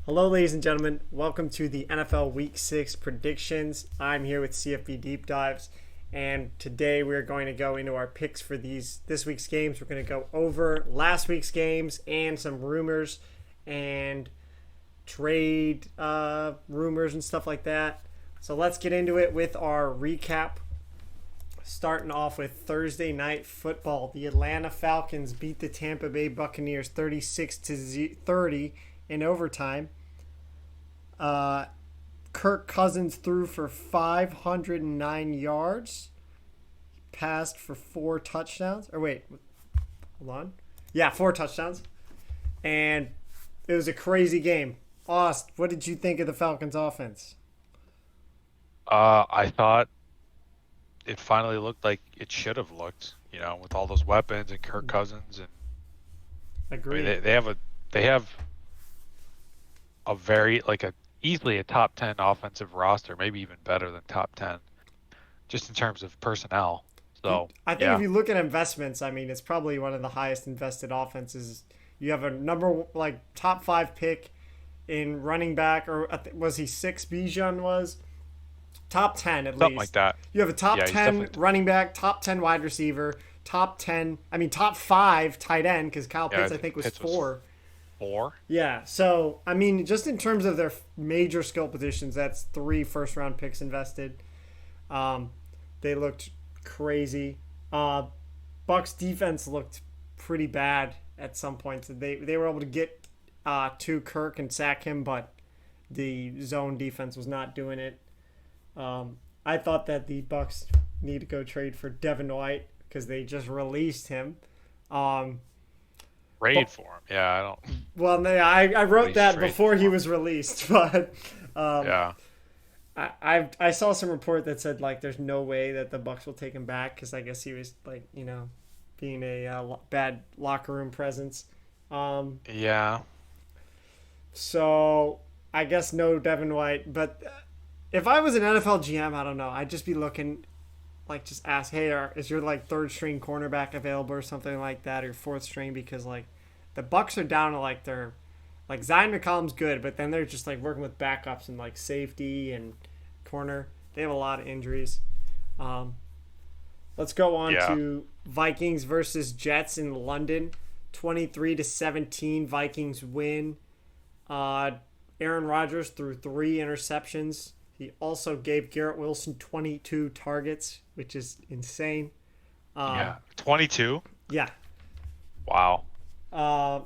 Hello, ladies and gentlemen. Welcome to the NFL Week 6 predictions. I'm here with CFB Deep Dives, and today we're going to go into our picks for this week's games. We're going to go over last week's games and some rumors and trade rumors and stuff like that. So let's get into it with our recap. Starting off with Thursday Night Football. The Atlanta Falcons beat the Tampa Bay Buccaneers 36-30 in overtime. Kirk Cousins threw for 509 yards. He passed for 4 touchdowns. Or wait, hold on. Yeah, 4 touchdowns. And it was a crazy game. Ost, what did you think of the Falcons offense? I thought it finally looked like it should have looked, with all those weapons and Kirk Cousins, and I mean Agreed. they have a very easily a top 10 offensive roster, maybe even better than top 10, just in terms of personnel. So I think if yeah, you look at investments, I mean, it's probably one of the highest invested offenses. You have a top 5 pick in running back, or was he 6? Bijan was top 10 at something like least. that. You have a top Yeah, he's 10 definitely running back, top 10 wide receiver, top 5 tight end because Kyle yeah. I Pitts I think think was Pitts was 4. 4. Yeah, so I mean, just in terms of their major skill positions, that's 3 first round picks invested. Um, they looked crazy. Bucks defense looked pretty bad at some points. They were able to get to Kirk and sack him, but the zone defense was not doing it. I thought that the Bucks need to go trade for Devin White because they just released him. Um, Raid but for him. Yeah, I don't. well, no, I wrote Nobody's that trading before for he him. was released, but um, Yeah, I saw some report that said like there's no way that the Bucks will take him back because I guess he was being a bad locker room presence. Um, yeah. so I guess no Devin White, but if I was an NFL GM, I don't know. I'd just be looking just ask, hey, is your third string cornerback available or something like that, or fourth string because the Bucks are down to their Zion McCollum's good, but then they're just working with backups and safety and corner. They have a lot of injuries. Um, let's go on Yeah. to Vikings versus Jets in London. 23-17, Vikings win. Uh, Aaron Rodgers threw 3 interceptions. He also gave Garrett Wilson 22 targets, which is insane. Yeah. Um, 22. yeah. Wow.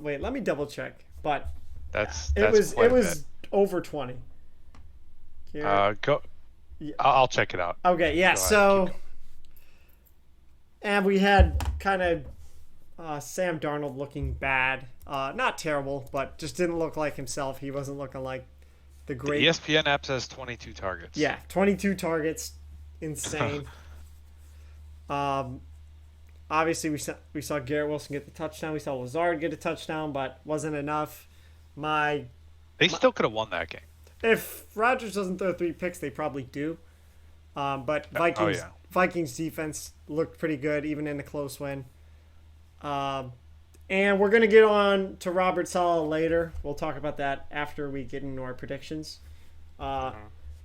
Wait, let me double check. But That's it that's was it quite a bit. was over 20. Garrett, Go. yeah. I'll check it out. Okay, yeah. Go ahead. Keep So, going. and we had kind of Sam Darnold looking bad. Not terrible, but just didn't look like himself. He wasn't looking like the The great. ESPN app says 22 targets. Yeah, 22 targets, insane. Um, obviously we saw Garrett Wilson get the touchdown. We saw Lazard get a touchdown, but wasn't enough. My, They my still could have won that game. if Rodgers doesn't throw 3 picks, they probably do. But Oh Vikings yeah. Vikings defense looked pretty good even in a close win. Um, and we're gonna get on to Robert Saleh later. We'll talk about that after we get into our predictions. Uh, Mhm.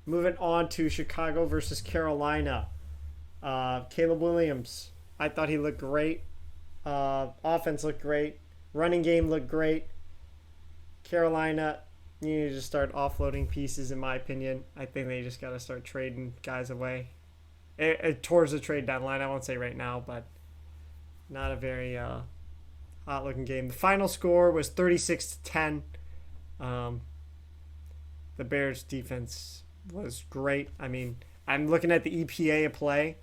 moving on to Chicago versus Carolina. Caleb Williams, I thought he looked great. Offense looked great. Running game looked great. Carolina, you need to start offloading pieces, in my opinion. I think they just got to start trading guys away. Towards the trade deadline, I won't say right now, but not a very hot looking game. The final score was 36-10. Um, the Bears defense was great. I mean, I'm looking at the EPA of play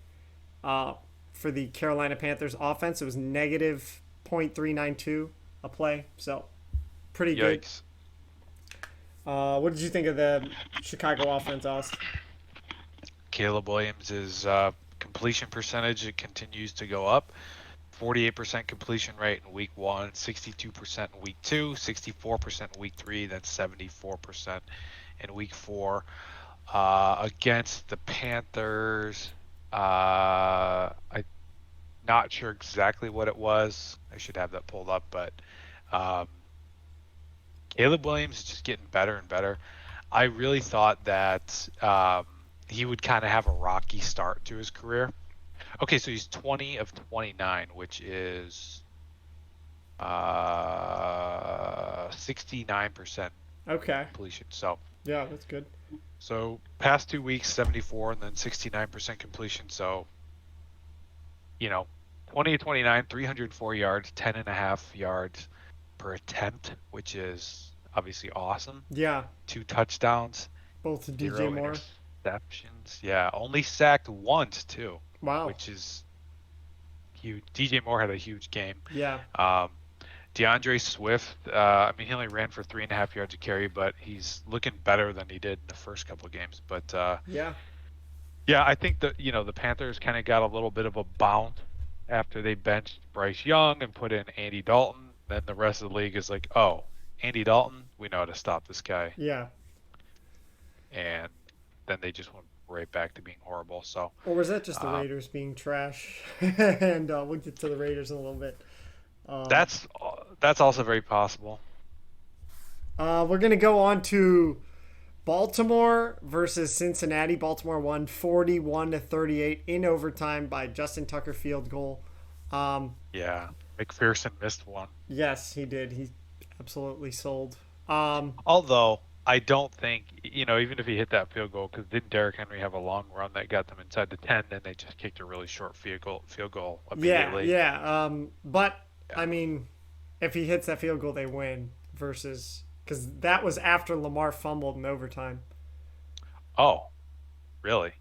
uh, for the Carolina Panthers offense. It was negative 0.392 a play, so pretty good. Yikes. What did you think of the Chicago offense, Ost? Caleb Williams' completion percentage, it continues to go up. 48% completion rate in week 1, 62% in week 2, 64% in week 3, then 74% in week 4. Against the Panthers, I'm not sure exactly what it was. I should have that pulled up, but um, Caleb Williams is just getting better and better. I really thought that he would kind of have a rocky start to his career. Okay, so he's 20 of 29, which is 69% Okay. completion. So Yeah, that's good. past 2 weeks, 74, and then 69% completion. So, 20 to 29, 304 yards, 10 and a half yards per attempt, which is obviously awesome. Yeah. 2 touchdowns, Both to DJ 0 Moore. interceptions. Yeah, only sacked once too, Wow. which is huge. DJ Moore had a huge game. Yeah. DeAndre Swift, he only ran for 3.5 yards a carry, but he's looking better than he did in the first couple of games. But Yeah. yeah, I think that the Panthers kind of got a little bit of a bounce after they benched Bryce Young and put in Andy Dalton. Then the rest of the league is like, oh, Andy Dalton, we know how to stop this guy. Yeah. And then they just went right back to being horrible. So, or was that just the Raiders being trash? And we'll get to the Raiders in a little bit. That's also very possible. We're gonna go on to Baltimore versus Cincinnati. Baltimore won 41-38 in overtime by Justin Tucker field goal. Yeah, McPherson missed one. Yes, he did. He absolutely sold. Although I don't think, even if he hit that field goal, because didn't Derrick Henry have a long run that got them inside the 10, and they just kicked a really short field goal immediately. Yeah. But I mean, if he hits that field goal, they win. Because that was after Lamar fumbled in overtime. Oh, really?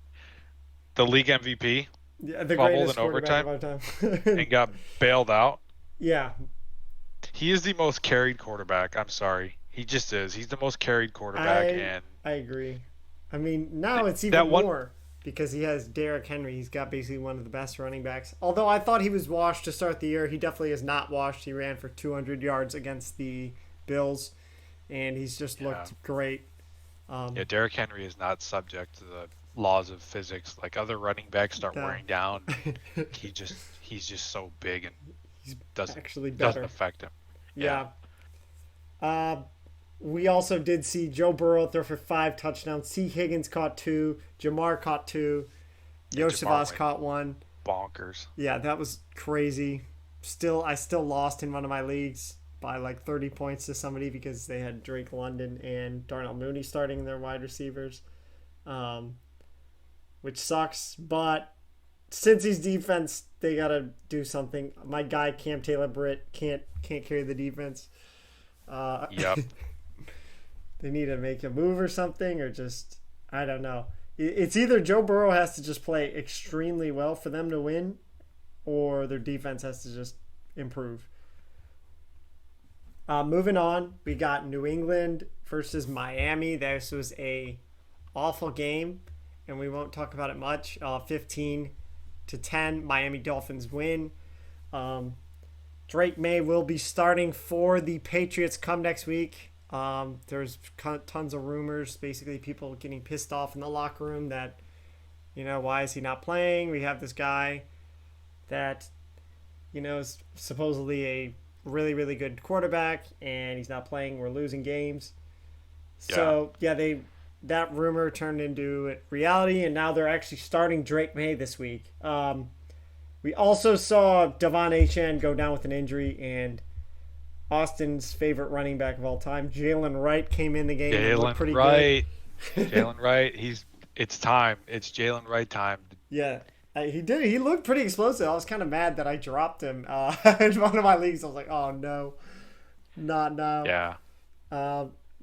The league MVP? Yeah, the fumbled greatest in overtime of all time. and got bailed out? Yeah. He is the most carried quarterback. I'm sorry. He just is. He's the most carried quarterback. I agree. I mean, now it's even more because he has Derrick Henry. He's got basically one of the best running backs. Although I thought he was washed to start the year, he definitely is not washed. He ran for 200 yards against the Bills, and he's just looked great. Derrick Henry is not subject to the laws of physics. Like other running backs start wearing down. he's just so big and doesn't affect him. Yeah. We also did see Joe Burrow throw for 5 touchdowns. C. Higgins caught 2. Jamar caught 2. Yosevas caught 1. Bonkers. Yeah, that was crazy. I still lost in one of my leagues by like 30 points to somebody because they had Drake London and Darnell Mooney starting their wide receivers, which sucks. But Cincy's defense, they gotta do something. My guy Cam Taylor-Britt can't carry the defense. Yep. They need to make a move or something, or just I don't know. It's either Joe Burrow has to just play extremely well for them to win, or their defense has to just improve. Moving on, we got New England versus Miami. This was a awful game, and we won't talk about it much. 15-10, Miami Dolphins win. Drake May will be starting for the Patriots come next week. There's tons of rumors, basically people getting pissed off in the locker room that, why is he not playing? We have this guy that, is supposedly a really, really good quarterback, and he's not playing. We're losing games. So, that rumor turned into reality, and now they're actually starting Drake May this week. We also saw Davante go down with an injury, and Austin's favorite running back of all time, Jalen Wright, came in the game. Jalen Wright. Jalen Wright. It's time. It's Jalen Wright time. Yeah, he did. He looked pretty explosive. I was kind of mad that I dropped him in one of my leagues. I was like, oh no, not now. Yeah.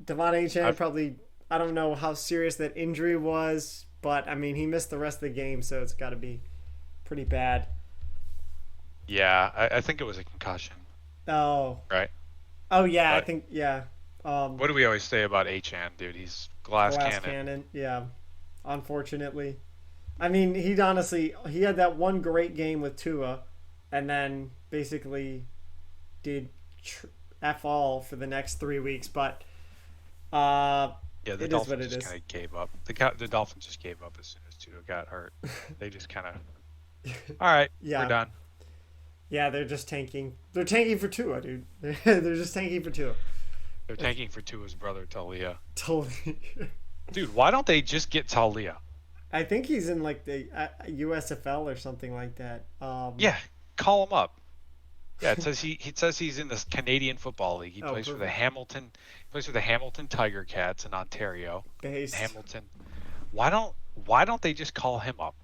Davante probably. I don't know how serious that injury was, but I mean, he missed the rest of the game, so it's got to be pretty bad. Yeah, I think it was a concussion. Oh. Right. Oh yeah, but I think what do we always say about Achan, dude? He's glass cannon. Yeah. Unfortunately, I mean, he had that one great game with Tua, and then basically did f all for the next 3 weeks. But the Dolphins just kind of gave up. The Dolphins just gave up as soon as Tua got hurt. They just kind of, all right, we're done. Yeah, they're just tanking. They're tanking for Tua, dude. They're just tanking for Tua. They're tanking for Tua's brother, Talia. Totally. Dude, why don't they just get Talia? I think he's in like the USFL or something like that. Yeah, call him up. Yeah, it says it says he's in the Canadian Football League. He Oh, plays for the perfect. Hamilton Tiger Cats in Ontario. Based. Hamilton. Why don't they just call him up?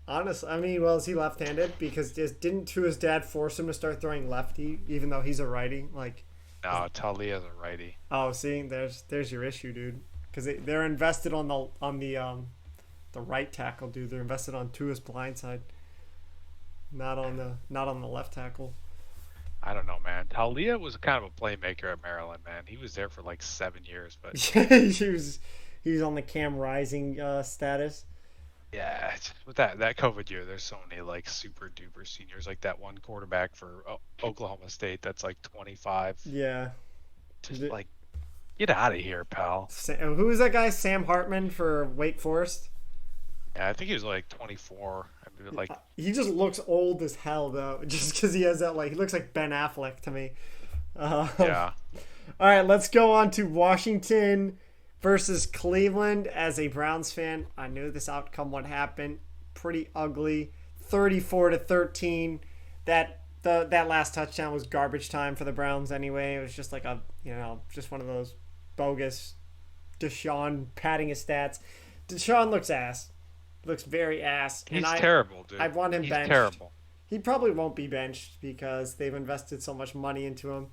Honestly, I mean, well, is he left-handed? Because didn't Tua's dad force him to start throwing lefty, even though he's a righty? Like, No, Talia's a righty. oh, see, there's your issue, dude. Because they're invested on the right tackle, dude. They're invested on Tua's blind side, not on the left tackle. I don't know, man. Talia was kind of a playmaker at Maryland, man. He was there for like 7 years, but he was on the Cam Rising status. yeah, with that COVID year, there's so many like super duper seniors, like that one quarterback for Oklahoma State that's like 25. Yeah. Just like, get out of here, pal. Who was that guy? Sam Hartman for Wake Forest. Yeah, I think he was like 24. I mean, like, He just looks old as hell though, just because he has that he looks like Ben Affleck to me. yeah. All right, let's go on to Washington versus Cleveland. As a Browns fan, I knew this outcome would happen. Pretty ugly, 34-13. That last touchdown was garbage time for the Browns anyway. It was just like just one of those bogus Deshaun padding his stats. Deshaun looks ass. Looks very ass. He's terrible, dude. I want him He's benched. terrible. He probably won't be benched because they've invested so much money into him.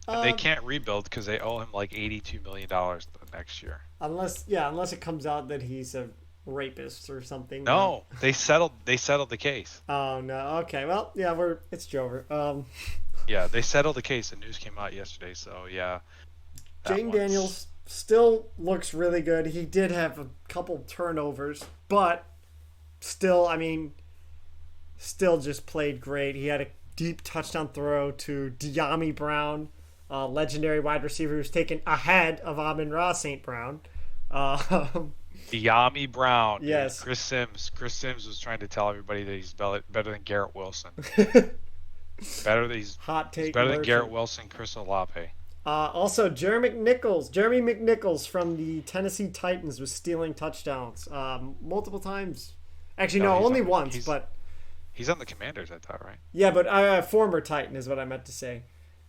And they can't rebuild because they owe him like $82 million the next year. Unless it comes out that he's a rapist or something. No, they settled the case. Oh no. Okay. Well, yeah, it's Jover. Yeah, they settled the case. The news came out yesterday, so yeah. Jaden Daniels still looks really good. He did have a couple turnovers, but still, I mean, still just played great. He had a deep touchdown throw to De'Ami Brown, legendary wide receiver who's taken ahead of Amon-Ra St. Brown. De'Ami Brown. Dude. Yes. Chris Sims was trying to tell everybody that he's better than Garrett Wilson. Hot take. He's better than Garrett Wilson, Chris Olave. Also, Jeremy McNichols from the Tennessee Titans was stealing touchdowns multiple times. Actually, no, only once, but he's on the Commanders, I thought, right? yeah, but former Titan is what I meant to say.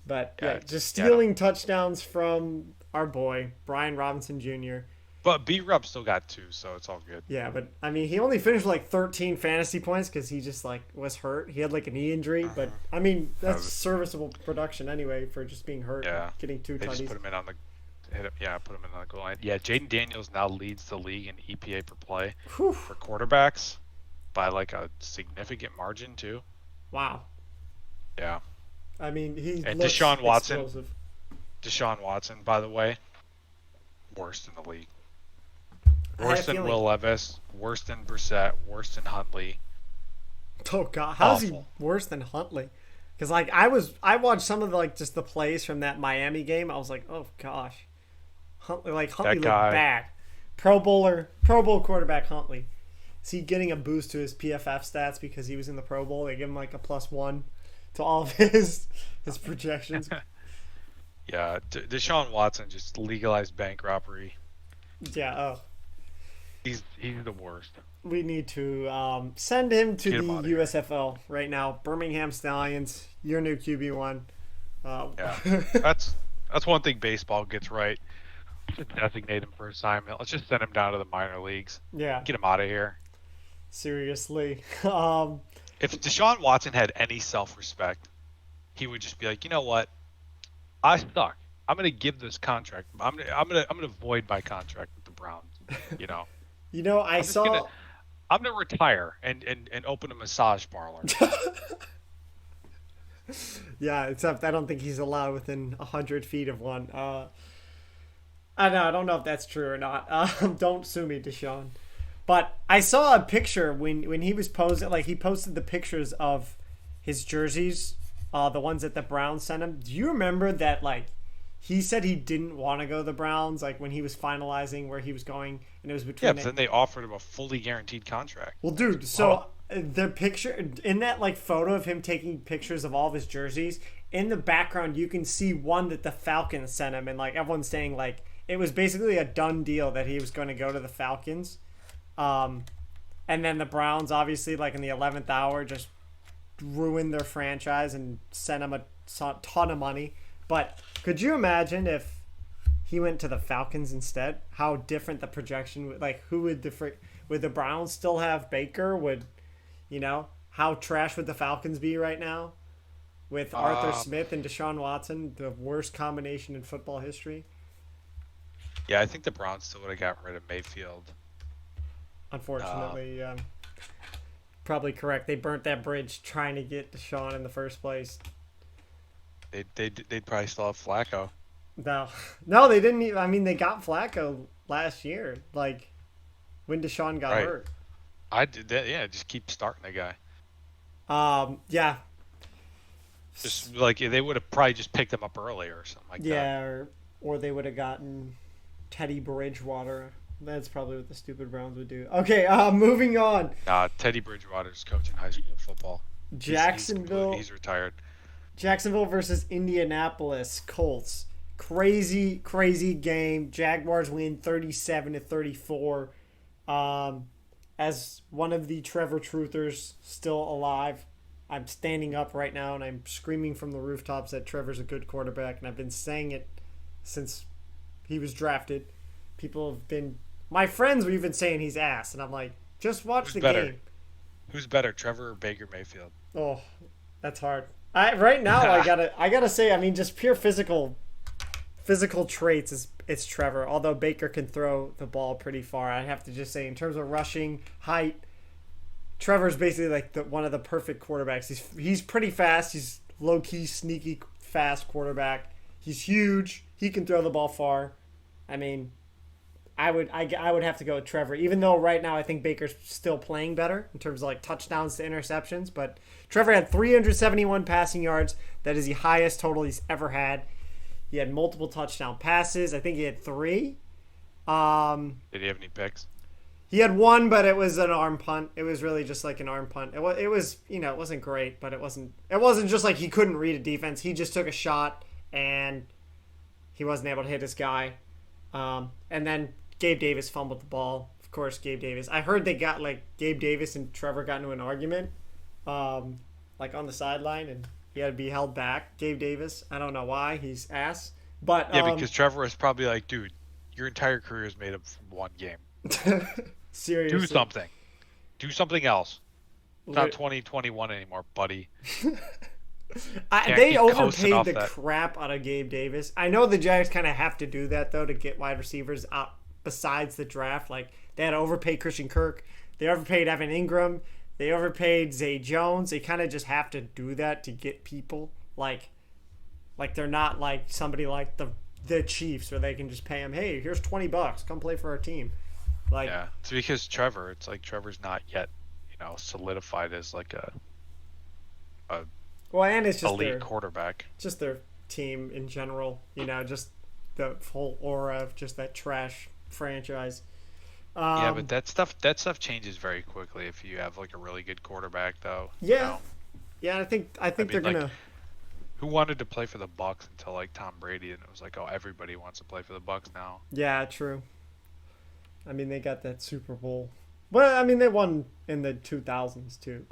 But yeah, just stealing touchdowns from our boy Brian Robinson Jr. But B-Rub still got 2, so it's all good. Yeah, but I mean, he only finished like 13 fantasy points because he just was hurt. He had like a knee injury, but I mean that's serviceable production anyway for just being hurt. Yeah, getting 2 they tutties. just put him in on the put him in on the goal line. Yeah, Jaden Daniels now leads the league in EPA per play for quarterbacks by like a significant margin too. Wow. Yeah. I mean, and Deshaun Watson. Explosive. Deshaun Watson, by the way, worst in the league. Worse than Will Levis, worse than Brissett, worse than Huntley. Oh God, how's he worse than Huntley? Because I watched some of just the plays from that Miami game. I was like, oh gosh, Huntley looked bad. Pro Bowl quarterback Huntley. Is he getting a boost to his PFF stats because he was in the Pro Bowl? They give him like a +1 to all of his projections. Yeah, Deshaun Watson just legalized bank robbery. Yeah. Oh. He's the worst. We need to send him to the USFL right now. Birmingham Stallions, your new QB1. Yeah, that's one thing baseball gets right. Just designate him for assignment. Let's just send him down to the minor leagues. Yeah. Get him out of here. Seriously. If Deshaun Watson had any self-respect, he would just be like, you know what? I suck. I'm gonna give this contract. I'm gonna void my contract with the Browns. You know. You know, I'm gonna retire and open a massage parlor. Yeah, except I don't think he's allowed within 100 feet of one. I don't know if that's true or not. Don't sue me, Deshaun. But I saw a picture when he was posing. Like he posted the pictures of his jerseys, the ones that the Browns sent him. Do you remember that? Like he said he didn't want to go to the Browns. Like when he was finalizing where he was going, and it was between. Yeah, but then they offered him a fully guaranteed contract. Well, dude, so the picture in that photo of him taking pictures of all of his jerseys, in the background you can see one that the Falcons sent him, and like everyone's saying like it was basically a done deal that he was going to go to the Falcons. And then the Browns obviously like in the 11th hour just ruined their franchise and sent him a ton of money. But could you imagine if he went to the Falcons instead? How different the projection would, like who would would the Browns still have Baker? Would, you know, how trash would the Falcons be right now with Arthur Smith and Deshaun Watson, the worst combination in football history? Yeah, I think the Browns still would have gotten rid of Mayfield. Unfortunately, probably correct. They burnt that bridge trying to get Deshaun in the first place. They'd probably still have Flacco. No, they didn't. I mean, they got Flacco last year, like when Deshaun got hurt. I did that. Yeah, just keep starting the guy. Yeah. Just like they would have probably just picked him up earlier or something like that. Yeah, or they would have gotten Teddy Bridgewater. That's probably what the stupid Browns would do. Okay, moving on. Teddy Bridgewater's coaching high school football. Jacksonville. He's retired. Jacksonville versus Indianapolis Colts. Crazy game. Jaguars win 37-34. As one of the Trevor Truthers still alive, I'm standing up right now and I'm screaming from the rooftops that Trevor's a good quarterback, and I've been saying it since he was drafted. My friends were even saying he's ass, and I'm like, just watch the game. Who's better, Trevor or Baker Mayfield? Oh, that's hard. Right now I gotta say, I mean, just pure physical traits it's Trevor. Although Baker can throw the ball pretty far, I have to just say, in terms of rushing height, Trevor's basically like one of the perfect quarterbacks. He's pretty fast. He's low key, sneaky, fast quarterback. He's huge. He can throw the ball far. I mean, I would have to go with Trevor, even though right now I think Baker's still playing better in terms of like touchdowns to interceptions. But Trevor had 371 passing yards. That is the highest total he's ever had. He had multiple touchdown passes. I think he had 3. Did he have any picks? He had 1, but it was an arm punt. It was really just like an arm punt. It was it wasn't great, but it wasn't just like he couldn't read a defense. He just took a shot and he wasn't able to hit his guy. And then Gabe Davis fumbled the ball. Of course, Gabe Davis. I heard they got like Gabe Davis and Trevor got into an argument, like on the sideline, and he had to be held back. Gabe Davis. I don't know why. He's ass. But yeah, because Trevor was probably like, dude, your entire career is made up from one game. Seriously. Do something else. It's not 2021 anymore, buddy. They overpaid the crap out of Gabe Davis. I know the Jags kind of have to do that, though, to get wide receivers out besides the draft. Like, they had to overpay Christian Kirk. They overpaid Evan Ingram. They overpaid Zay Jones. They kind of just have to do that to get people. Like they're not like somebody like the Chiefs where they can just pay them, hey, here's $20. Come play for our team. Like, yeah, it's because Trevor's not yet, solidified as like a and it's just elite quarterback. Just their team in general, just the whole aura of just that trash franchise. Yeah, but that stuff changes very quickly if you have like a really good quarterback, though. Yeah, yeah. I think they're gonna. Who wanted to play for the Bucs until like Tom Brady, and it was like, oh, everybody wants to play for the Bucs now. Yeah, true. I mean, they got that Super Bowl. Well, I mean, they won in the 2000s too.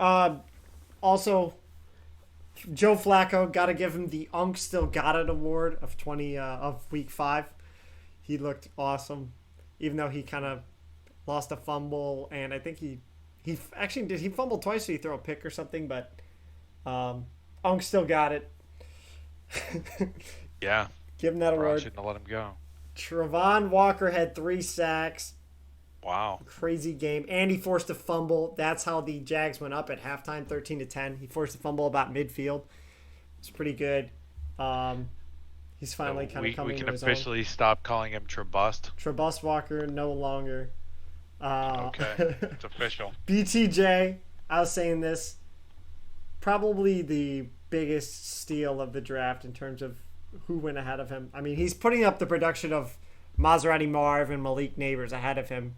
Also, Joe Flacco, got to give him the Unk Still Got It award of Week 5. He looked awesome, even though he kind of lost a fumble, and I think he actually did. He fumbled twice, so he throw a pick or something, but Unk still got it. Yeah. Give him that award. Shouldn't have let him go. Travon Walker had 3 sacks. Wow. Crazy game. And he forced a fumble. That's how the Jags went up at halftime, 13-10. He forced a fumble about midfield. It's pretty good. He's finally kind of coming to his own. We can officially stop calling him Trebust. Trebust Walker no longer. Okay. It's official. BTJ, I was saying this, probably the biggest steal of the draft in terms of who went ahead of him. I mean, he's putting up the production of Maserati Marv and Malik Neighbors ahead of him,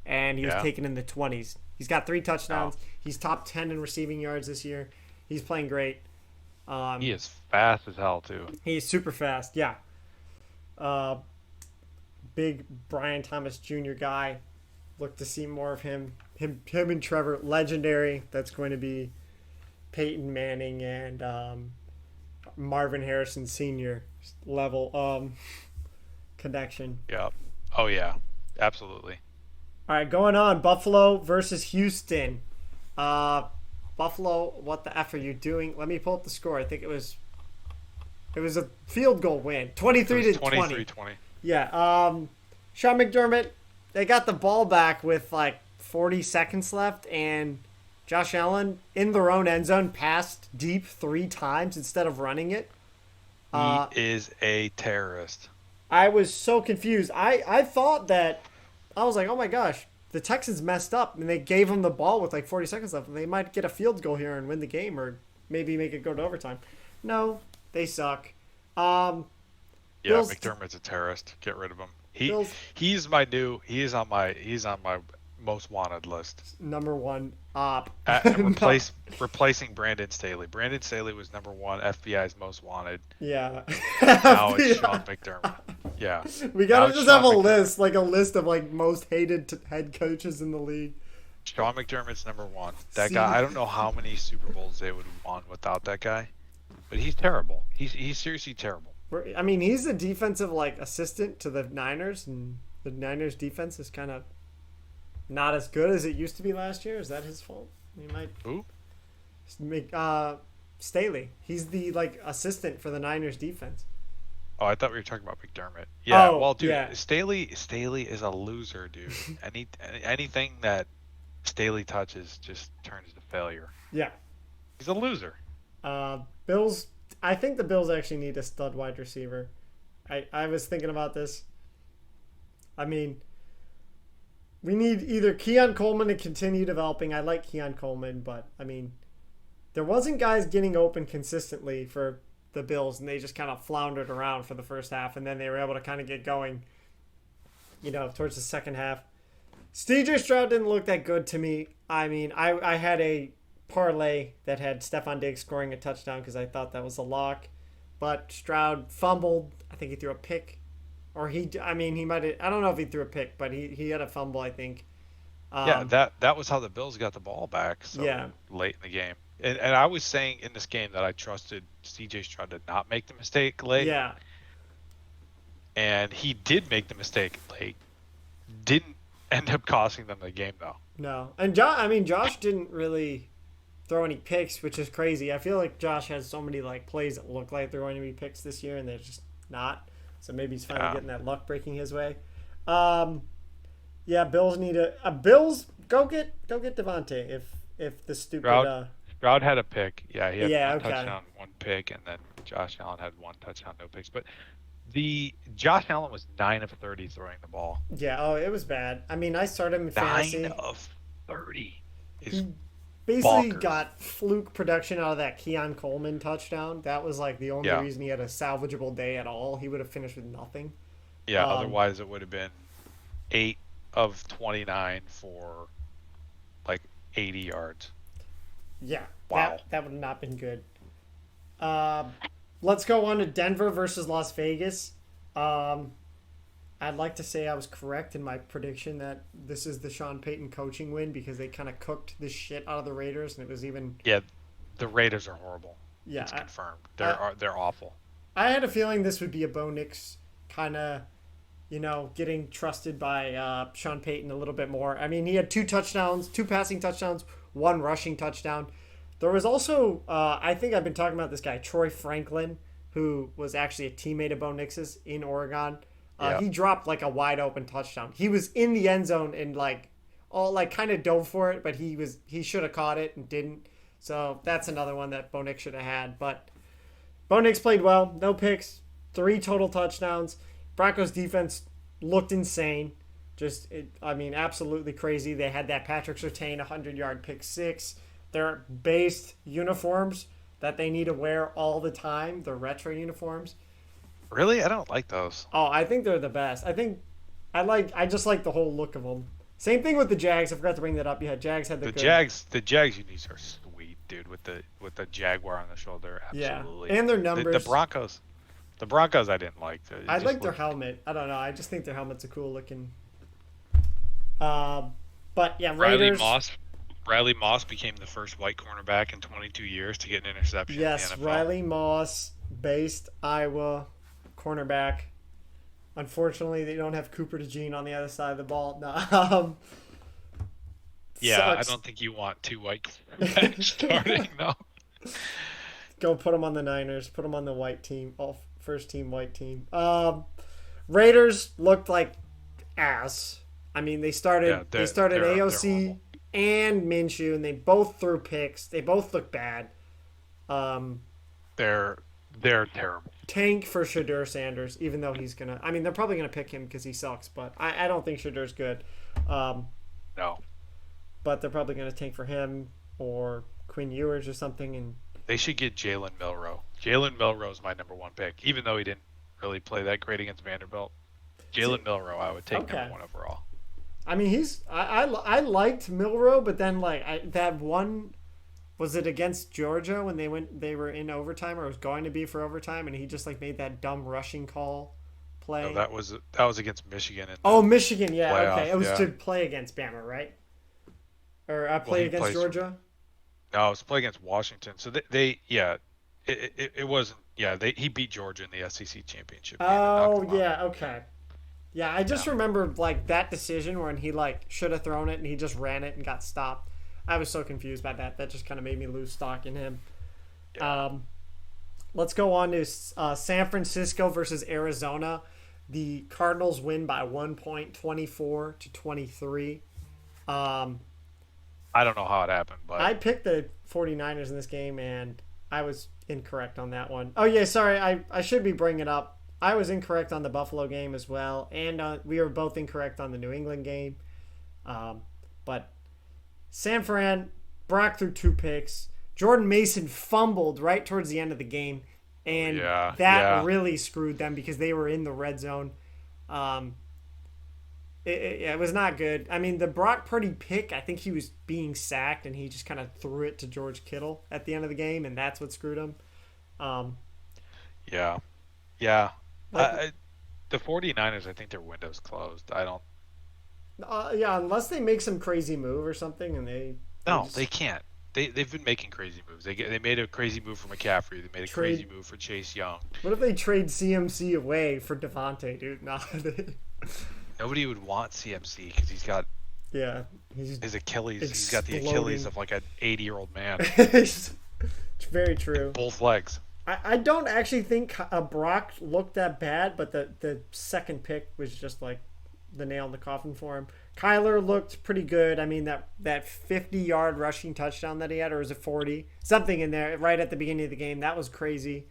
and he was taken in the 20s. He's got 3 touchdowns. Oh. He's top 10 in receiving yards this year. He's playing great. He is fast as hell too. He's super fast. Yeah. Uh, Big Brian Thomas Jr. guy. Look to see more of him. Him and Trevor, legendary. That's going to be Peyton Manning and Marvin Harrison Sr. level connection. Yeah. Oh yeah. Absolutely. All right, going on. Buffalo versus Houston. Buffalo, what the F are you doing? Let me pull up the score. I think it was a field goal win. 23 to 20. 20. Yeah. Sean McDermott, they got the ball back with like 40 seconds left, and Josh Allen in their own end zone passed deep 3 times instead of running it. He is a terrorist. I was so confused. I thought that I was like, oh my gosh, the Texans messed up and they gave him the ball with like 40 seconds left. And they might get a field goal here and win the game, or maybe make it go to overtime. No, they suck. Yeah, Bills, McDermott's a terrorist. Get rid of him. Bills, He's on my most wanted list. number 1 Replacing Brandon Staley. Brandon Staley was number 1 FBI's most wanted. Yeah. Now it's Sean McDermott. Yeah. We gotta Now just it's have a Sean McDermott. list, like a list of like most hated head coaches in the league. Sean McDermott's number 1. That See? guy. I don't know how many Super Bowls they would have won without that guy, but he's terrible. He's seriously terrible. I mean, he's a defensive like assistant to the Niners, and the Niners defense is kind of not as good as it used to be last year. Is that his fault? He might Who? make Staley. He's the like assistant for the Niners defense. Oh, I thought we were talking about McDermott. Yeah, Oh, well, dude, yeah. Staley is a loser, dude. Anything that Staley touches just turns to failure. Yeah. He's a loser. Bills. I think the Bills actually need a stud wide receiver. I was thinking about this. I mean, we need either Keon Coleman to continue developing. I like Keon Coleman, but I mean, there wasn't guys getting open consistently for the Bills, and they just kind of floundered around for the first half, and then they were able to kind of get going, towards the second half. CJ Stroud didn't look that good to me. I mean, I had a parlay that had Stephon Diggs scoring a touchdown because I thought that was a lock, but Stroud fumbled. I think he threw a pick, or he might have, I don't know if he threw a pick, but he had a fumble, I think. Yeah, that was how the Bills got the ball back Yeah. late in the game. And I was saying in this game that I trusted CJ Stroud to not make the mistake late. Yeah. And he did make the mistake late. Didn't end up costing them the game though. No. And Josh didn't really throw any picks, which is crazy. I feel like Josh has so many like plays that look like they're going to be picks this year, and they're just not. So maybe he's finally getting that luck breaking his way. Yeah, Bills need Bills go get Davante if the stupid Stroud had a pick. Yeah, he had one okay. touchdown, 1 pick, and then Josh Allen had 1 touchdown, no picks. But the Josh Allen was 9 of 30 throwing the ball. Yeah, it was bad. I mean, I started him in fantasy. 9 of 30 is He basically bonkers. got fluke production out of that Keon Coleman touchdown. That was like the only Yeah. reason he had a salvageable day at all. He would have finished with nothing. Yeah, otherwise it would have been 8 of 29 for like 80 yards. Yeah. Wow. That would have not been good. Let's go on to Denver versus Las Vegas. I'd like to say I was correct in my prediction that this is the Sean Payton coaching win because they kind of cooked the shit out of the Raiders, and it was even. Yeah, the Raiders are horrible. Yeah, It's confirmed. They're awful. I had a feeling this would be a Bo Nix kind of, getting trusted by Sean Payton a little bit more. I mean, he had 2 touchdowns, 2 passing touchdowns, 1 rushing touchdown. There was also, I think I've been talking about this guy, Troy Franklin, who was actually a teammate of Bo Nix's in Oregon. Yeah. He dropped like a wide open touchdown. He was in the end zone and kind of dove for it, but he should have caught it and didn't. So that's another one that Bo Nix should have had. But Bo Nix played well, no picks, 3 total touchdowns. Broncos defense looked insane. Absolutely crazy. They had that Patrick Surtain 100-yard pick 6. Their based uniforms that they need to wear all the time, the retro uniforms. Really? I don't like those. Oh, I think they're the best. I just like the whole look of them. Same thing with the Jags. I forgot to bring that up. Yeah, Jags had The Jags unis are sweet, dude, with the Jaguar on the shoulder. Yeah, Absolutely. and their The numbers. Broncos I didn't like. It I just like their looked. helmet. I don't know. I just think their helmet's a cool looking. Uh, but yeah, Riley Raiders. Moss. Riley Moss became the first white cornerback in 22 years to get an interception in the Yes, NFL. Riley Moss, based Iowa, cornerback. Unfortunately, they don't have Cooper DeJean on the other side of the ball. No, Yeah, I sucks. don't think you want two white quarterbacks starting. No. Go put them on the Niners. Put them on the white team. All first team white team. Raiders looked like ass. I mean, they Yeah, started they're AOC horrible. and Minshew, and they both threw picks. They both look bad. Um, They're they're terrible. tank for Shadur Sanders, even though he's gonna. I mean, they're probably gonna pick him because he sucks, but I don't think Shadur's good. Um, No, but they're probably gonna tank for him or Quinn Ewers or something. And they should get Jalen Milrow. Jalen Milrow is my number one pick, even though he didn't really play that great against Vanderbilt. see, Jalen Milrow, I would take okay. number one overall. I mean, I liked Milrow, but then that one, was it against Georgia when they were in overtime, or it was going to be for overtime, and he just like made that dumb rushing call No, play. that was against Michigan in Oh, the Michigan, yeah, playoff. okay, it was Yeah. to play against Bama, right? Or I Well, play he against plays. Georgia. No, it was play against Washington. So they yeah, it wasn't. Yeah, he beat Georgia in the SEC championship game and knocked Oh them out. yeah, okay. Yeah, I Yeah, just remember like that decision when he like should have thrown it and he just ran it and got stopped. I was so confused by that. That just kind of made me lose stock in him. yeah. Um, let's go on to San Francisco versus Arizona. The Cardinals win by 1 point, 24-23. Um, I don't know how it happened, but I picked the 49ers in this game, and I was incorrect on that one. Oh, yeah, sorry. I should be bringing it up. I was incorrect on the Buffalo game as well, and we were both incorrect on the New England game. Um, but San Fran, Brock threw 2 picks. Jordan Mason fumbled right towards the end of the game, and yeah, that yeah. really screwed them because they were in the red zone. Um, it was not good. I mean, the Brock Purdy pick, I think he was being sacked, and he just kind of threw it to George Kittle at the end of the game, and that's what screwed him. Um, Yeah. Yeah. like, The 49ers, I think their window's closed. I don't. yeah, unless they make some crazy move or something, and they No, they just can't. They've been making crazy moves. They made a crazy move for McCaffrey. They made a crazy trade. move for Chase Young. What if they trade CMC away for Devante, dude? Nah, Nobody would want CMC because he's got yeah, he's his Achilles. He's got the Achilles exploding. of like an 80-year-old man. It's very true. Both legs. I don't actually think Brock looked that bad, but the second pick was just like the nail in the coffin for him. Kyler looked pretty good. I mean, that 50-yard rushing touchdown that he had, or was it 40? Something in there right at the beginning of the game. That was crazy.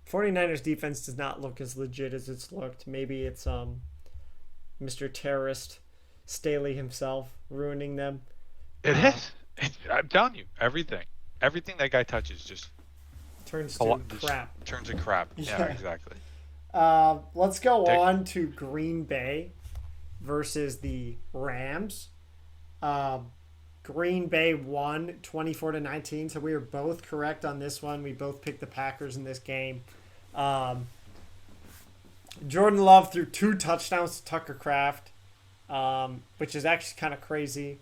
49ers defense does not look as legit as it's looked. Maybe it's Mr. Terrorist Staley himself ruining them. It Uh, is. I'm telling you, everything that guy touches just turns a to lot, just crap. turns to crap. Yeah, Yeah. exactly. Let's go Dick. on to Green Bay versus the Rams. Uh, Green Bay won 24-19, so we were both correct on this one. We both picked the Packers in this game. Um, Jordan Love threw 2 touchdowns to Tucker Kraft, which is actually kind of crazy.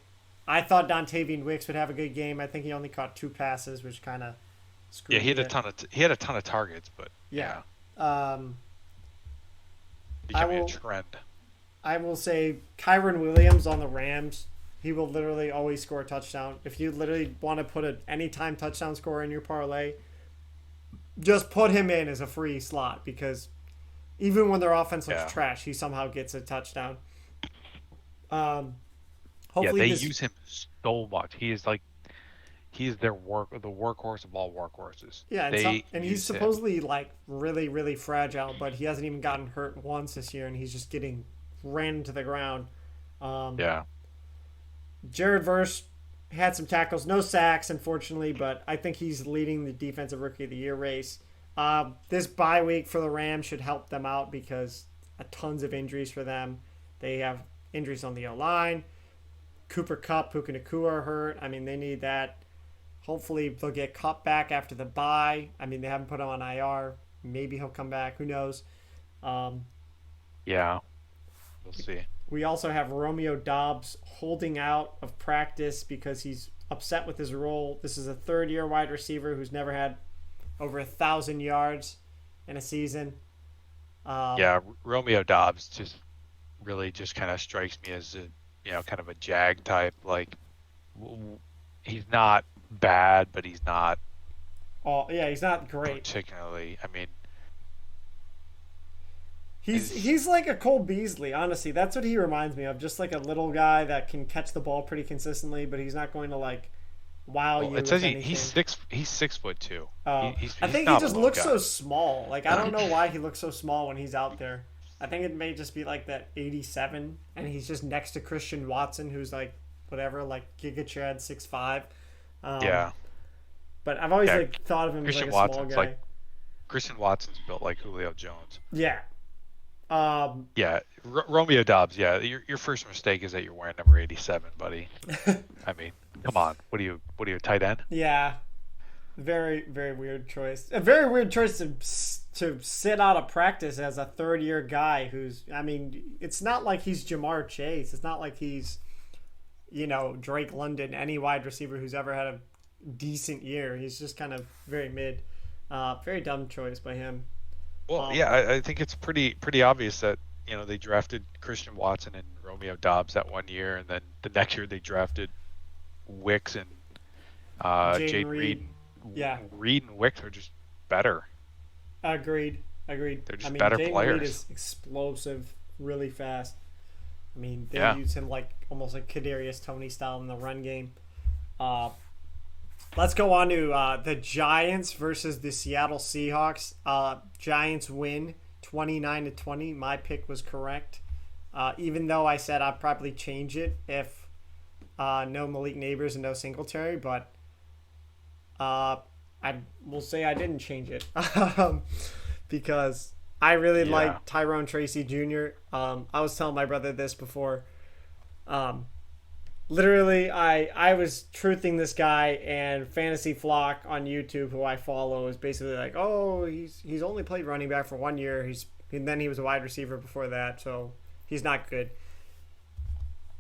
I thought Dontavian Wicks would have a good game. I think he only caught 2 passes, which kind of Yeah, screwed he had a it. ton of targets, but Yeah. yeah, Um, I becoming a will. trend. I will say Kyron Williams on the Rams. He will literally always score a touchdown. If you literally want to put an anytime touchdown scorer in your parlay, just put him in as a free slot because even when their offense looks Yeah. trash, he somehow gets a touchdown. Um, Yeah, hopefully they this. use him so much. He's the workhorse of all workhorses. Yeah, They and he's use him. supposedly like really really fragile, but he hasn't even gotten hurt once this year, and he's just getting ran to the ground. Um, Yeah. Jared Verse had some tackles, no sacks, unfortunately, but I think he's leading the defensive rookie of the year race. This bye week for the Rams should help them out because tons of injuries for them. They have injuries on the O line. Cooper Kupp, Puka Nacua are hurt. I mean, they need that. Hopefully they'll get cut back after the bye. I mean, they haven't put him on IR. Maybe he'll come back. Who knows? Um, Yeah, we'll see. we also have Romeo Dobbs holding out of practice because he's upset with his role. This is a third-year wide receiver who's never had over 1,000 yards in a season. Yeah, Romeo Dobbs just really just kind of strikes me as a kind of a jag type. Like he's not bad, but he's not Oh yeah, he's not great. particularly. I mean, He's like a Cole Beasley, honestly. That's what he reminds me of. Just like a little guy that can catch the ball pretty consistently, but he's not going to like wow well, you it with says anything. he's 6'2". He's I think he not a just little looks guy. so small. Like I don't know why he looks so small when he's out there. I think it may just be like that 87, and he's just next to Christian Watson, who's like whatever, like Giga Chad 6'5". Yeah, But I've always Yeah, like thought of him as Christian like a small Watson's guy. like Christian Watson's built like Julio Jones. Yeah. Yeah, Romeo Dobbs. Yeah, your first mistake is that you're wearing number 87, buddy. I mean, come on. What are you, a tight end? Yeah. Very, very weird choice. A very weird choice to sit out of practice as a third-year guy who's, I mean, it's not like he's Jamar Chase. It's not like he's, Drake London, any wide receiver who's ever had a decent year. He's just kind of very mid. Very dumb choice by him. Well, yeah, I think it's pretty obvious that they drafted Christian Watson and Romeo Dobbs that one year, and then the next year they drafted Wicks and Jade Reed. Yeah. Reed and Wicks are just better. Agreed. They're just better Jane players. Reed is explosive, really fast. I mean, they Yeah. use him like almost like Kadarius Toney style in the run game. Let's go on to the Giants versus the Seattle Seahawks. Giants win 29-20. My pick was correct. Even though I said I'd probably change it if no Malik Neighbors and no Singletary, but I will say I didn't change it because I really like Tyrone Tracy Jr. I was telling my brother this before. Literally, I was truthing this guy, and Fantasy Flock on YouTube, who I follow, is basically like, oh, he's only played running back for 1 year. And then he was a wide receiver before that, so he's not good.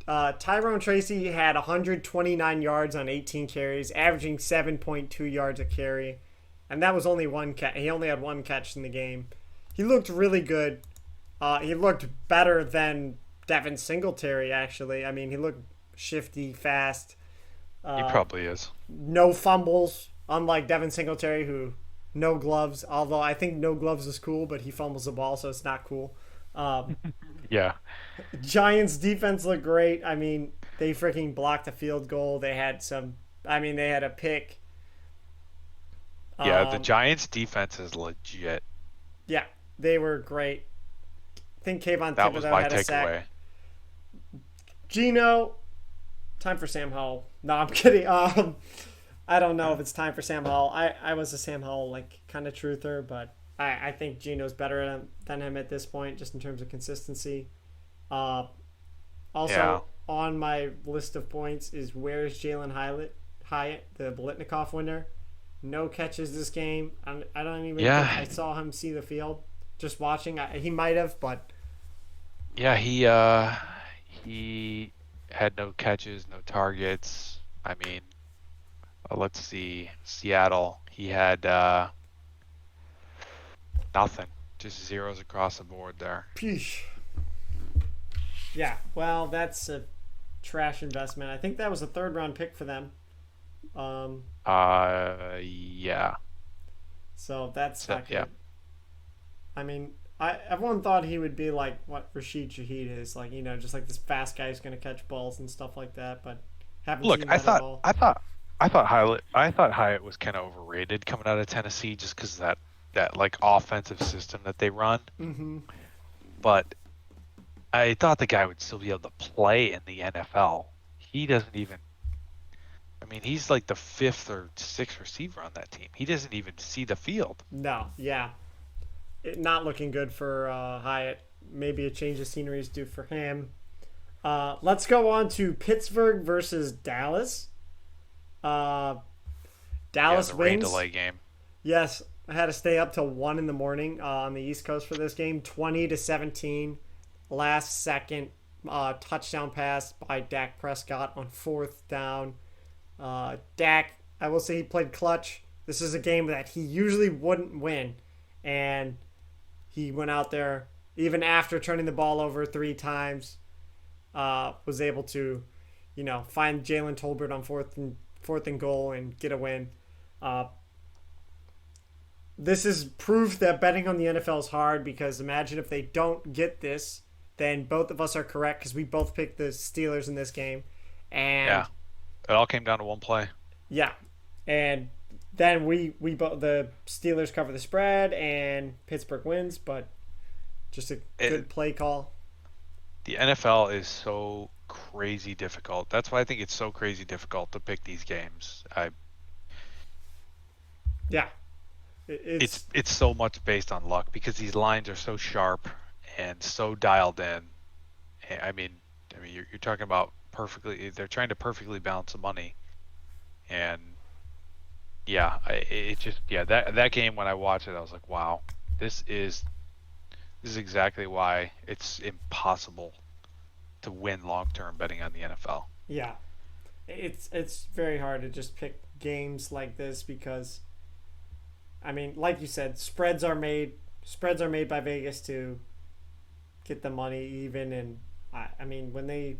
Tyrone Tracy had 129 yards on 18 carries, averaging 7.2 yards a carry, and that was only one catch. He only had one catch in the game. He looked really good. He looked better than Devin Singletary, actually. I mean, he looked shifty, fast. He probably is. No fumbles, unlike Devin Singletary, who no gloves. Although I think no gloves is cool, but he fumbles the ball, so it's not cool. Yeah. Giants defense looked great. I mean, they freaking blocked a field goal. They had they had a pick. Yeah, the Giants defense is legit. Yeah, they were great. I think Kayvon That was Thibodeau my had a sack. takeaway. Gino, time for Sam Howell. No, I'm kidding. I don't know if it's time for Sam Howell. I was a Sam Howell kind of truther, but I think Gino's better than him at this point, just in terms of consistency. Also, on my list of points is where's Jalen Hyatt, the Biletnikoff winner. No catches this game. I don't even think I saw him see the field. Just watching, he might have, but yeah, he had no catches, no targets. I mean, let's see, Seattle. He had nothing, just zeros across the board there. Peesh. Yeah, well, that's a trash investment. I think that was a third-round pick for them. Yeah. So that's not good. Yeah. I mean, everyone thought he would be like what Rashid Shaheed is, like just like this fast guy who's going to catch balls and stuff like that. But haven't seen that at all. I thought Hyatt was kind of overrated coming out of Tennessee just because of that like offensive system that they run. Mm-hmm. But I thought the guy would still be able to play in the NFL. He doesn't even. I mean, he's like the fifth or sixth receiver on that team. He doesn't even see the field. No, yeah. Not looking good for Hyatt. Maybe a change of scenery is due for him. Let's go on to Pittsburgh versus Dallas. Yeah, Dallas the rain wins. delay game. Yes, I had to stay up till 1 in the morning on the East Coast for this game. 20-17, last second touchdown pass by Dak Prescott on fourth down. Dak, I will say he played clutch. This is a game that he usually wouldn't win, and he went out there even after turning the ball over 3 times. Was able to, find Jalen Tolbert on fourth and goal and get a win. Uh, this is proof that betting on the NFL is hard, because imagine if they don't get this, then both of us are correct because we both picked the Steelers in this game. And Yeah, it all came down to one play. yeah, and then we both, the Steelers cover the spread and Pittsburgh wins, but just a good play call. The NFL is so crazy difficult. That's why I think it's so crazy difficult to pick these games. Yeah, it's so much based on luck because these lines are so sharp and so dialed in. I mean, you're talking about perfectly. They're trying to perfectly balance the money, and yeah, that game when I watched it, I was like, wow, this is exactly why it's impossible to win long term betting on the NFL. yeah. It's very hard to just pick games like this because, I mean, like you said, spreads are made by Vegas to get the money even, and I mean when they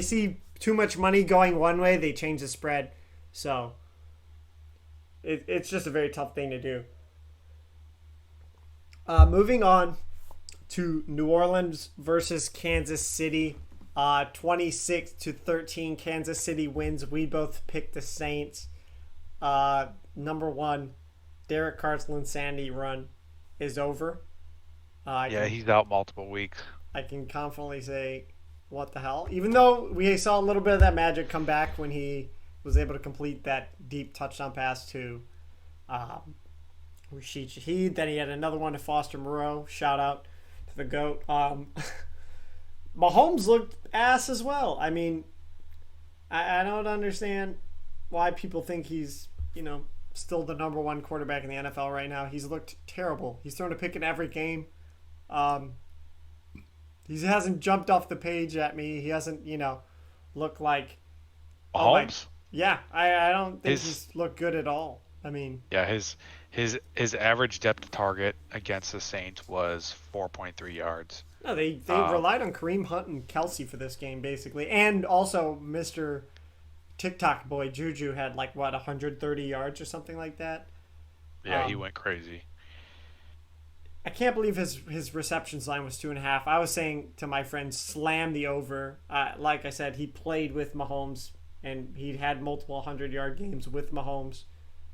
see too much money going one way, they change the spread. So it's just a very tough thing to do. Moving on to New Orleans versus Kansas City. 26-13, Kansas City wins. We both picked the Saints. Number one, Derek Carr's insanity run is over. He's out multiple weeks. I can confidently say, what the hell? Even though we saw a little bit of that magic come back when he was able to complete that deep touchdown pass to Rashid Shaheed. Then he had another one to Foster Moreau. Shout out to the GOAT. Mahomes looked ass as well. I mean, I don't understand why people think he's, still the number one quarterback in the NFL right now. He's looked terrible. He's thrown a pick in every game. He hasn't jumped off the page at me. He hasn't, looked like Mahomes? I don't think he's looked good at all. I mean, yeah, his average depth of target against the Saints was 4.3 yards. No, they relied on Kareem Hunt and Kelsey for this game, basically. And also Mr. TikTok boy Juju had 130 yards or something like that. Yeah, he went crazy. I can't believe his receptions line was 2.5. I was saying to my friends, slam the over. Like I said, he played with Mahomes, and he had multiple 100-yard games with Mahomes.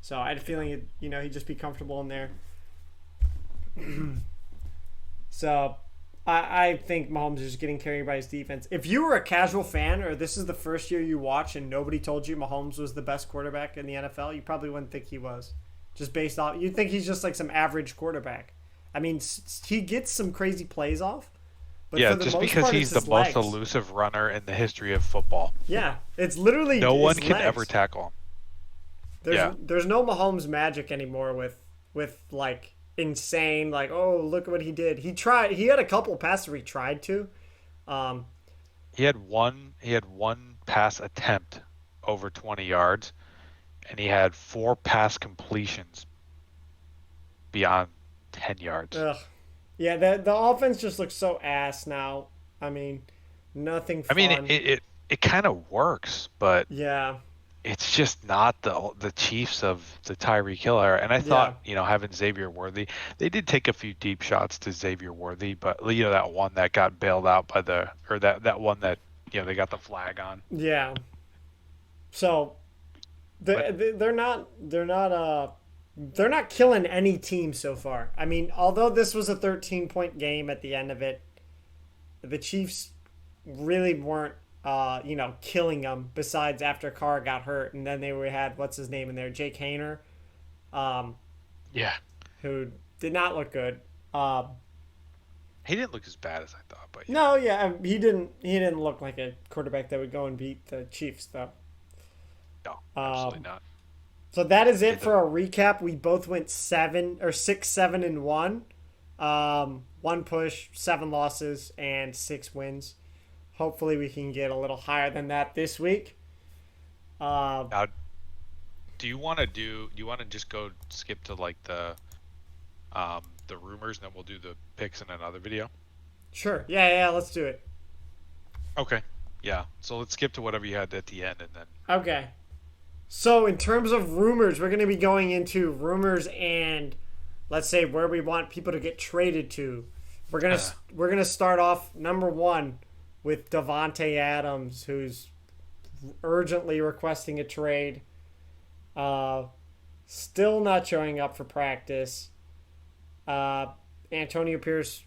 So I had a feeling, he'd just be comfortable in there. So I think Mahomes is just getting carried by his defense. If you were a casual fan, or this is the first year you watch and nobody told you Mahomes was the best quarterback in the NFL, you probably wouldn't think he was. Just based off, you'd think he's just like some average quarterback. I mean, he gets some crazy plays off. But yeah, for the just most because part, he's it's the his most legs. elusive runner in the history of football. Yeah, it's literally no one his can legs. ever tackle him. There's no Mahomes magic anymore with insane, oh, look at what he did. He had a couple passes where he tried to. He had one pass attempt over 20 yards, and he had 4 pass completions beyond 10 yards. Ugh. Yeah, the offense just looks so ass now. I mean, nothing fun. I mean, it kind of works, but yeah, it's just not the Chiefs of the Tyreek Hill era. And I thought, having Xavier Worthy, they did take a few deep shots to Xavier Worthy, but that one that got bailed out by that one that they got the flag on. Yeah. So they're not killing any team so far. I mean, although this was a 13-point game at the end of it, the Chiefs really weren't killing them, besides after Carr got hurt, and then they had what's his name in there, Jake Hayner, who did not look good. He didn't look as bad as I thought, but no, he didn't look like a quarterback that would go and beat the Chiefs, though. No, absolutely not. So that is it Get for the our recap. We both went 6, 7, and 1. One push, 7 losses, and 6 wins. Hopefully, we can get a little higher than that this week. Uh, now. Do you want to just go skip to like the rumors, and then we'll do the picks in another video? sure. Yeah, let's do it. Okay. Yeah. So let's skip to whatever you had at the end, and then Okay. So, in terms of rumors, we're going to be going into rumors and let's say where we want people to get traded to. We're gonna start off number one with Davante Adams, who's urgently requesting a trade. Uh, Still not showing up for practice. Antonio Pierce.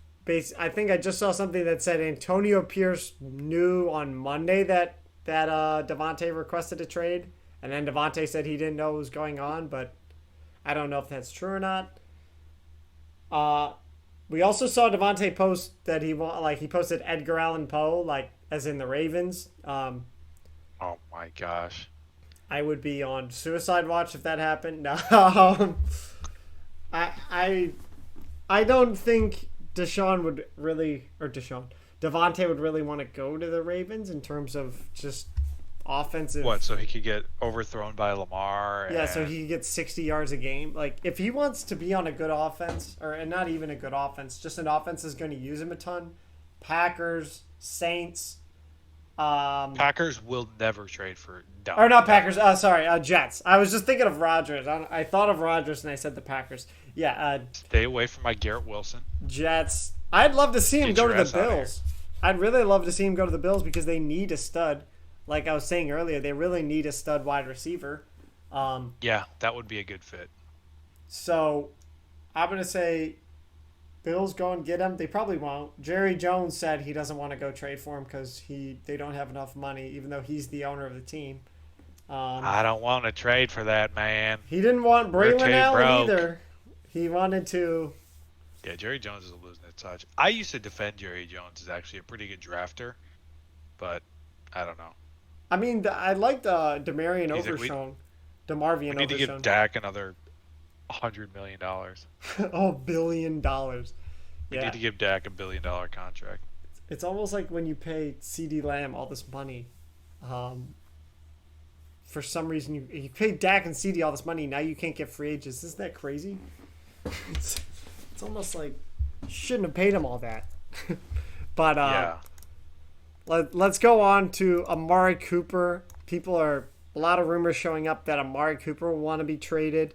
I think I just saw something that said Antonio Pierce knew on Monday that Davante requested a trade, and then Davante said he didn't know what was going on, but I don't know if that's true or not. Uh, we also saw Davante post that he posted Edgar Allan Poe, like as in the Ravens. oh my gosh. I would be on suicide watch if that happened. No, I I I don't think Davante would really want to go to the Ravens in terms of just offensive. What? So he could get overthrown by Lamar? Yeah, so And he gets 60 yards a game. Like, if he wants to be on a good offense, and not even a good offense, just an offense that's going to use him a ton, Packers, Saints, Packers will never trade for Down. or not Packers, sorry, Jets. I was just thinking of Rodgers. I thought of Rodgers and I said the Packers. Yeah, Stay away from my Garrett Wilson. Jets. I'd love to see him Get go your to ass the outta here. Bills. I'd really love to see him go to the Bills because they need a stud. Like I was saying earlier, they really need a stud wide receiver. Yeah, that would be a good fit. So I'm gonna say Bills go and get him. They probably won't. Jerry Jones said he doesn't want to go trade for him because they don't have enough money, even though he's the owner of the team. I don't want to trade for that man. He didn't want We're Braylon too Allen broke. either. He wanted to. Yeah, Jerry Jones is a losing at touch. I used to defend Jerry Jones as actually a pretty good drafter, but I don't know. I mean, I liked Demarion He's like, Overshown. We DeMarvion need to give Overshown. Dak another $100 million. Oh, $1 billion. We Yeah. need to give Dak a $1 billion contract. It's almost like when you pay CD Lamb all this money. For some reason, you pay Dak and CD all this money. Now you can't get free agents. Isn't that crazy? It's, it's almost like you shouldn't have paid him all that. But Yeah. let's go on to Amari Cooper. A lot of rumors showing up that Amari Cooper will want to be traded.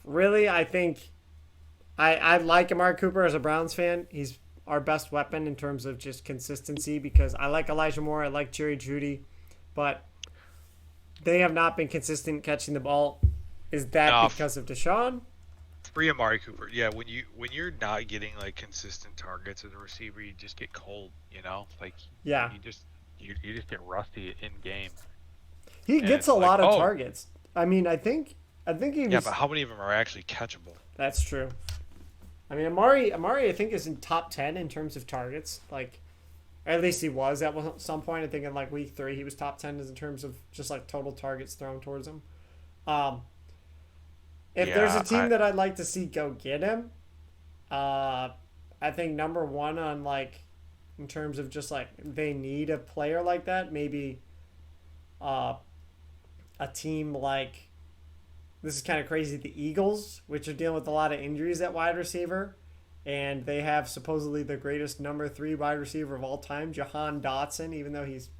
Really, I think I like Amari Cooper as a Browns fan. He's our best weapon in terms of just consistency because I like Elijah Moore, I like Jerry Jeudy, but they have not been consistent catching the ball. Is that No. because of Deshaun? Free Amari Cooper. Yeah, when you're not getting like consistent targets as a receiver, you just get cold, Like Yeah. you just get rusty in game. He And gets it's a like, lot of oh. targets. I mean, I think he was. Yeah, but how many of them are actually catchable? That's true. I mean, Amari, I think is in top 10 in terms of targets. Like, or at least he was at some point. I think in like week 3, he was top 10 in terms of just like total targets thrown towards him. If there's a team that I'd like to see go get him, I think number one on like in terms of just like they need a player like that. Maybe a team like. This is kind of crazy. The Eagles, which are dealing with a lot of injuries at wide receiver, and they have supposedly the greatest number 3 wide receiver of all time, Jahan Dotson, even though he's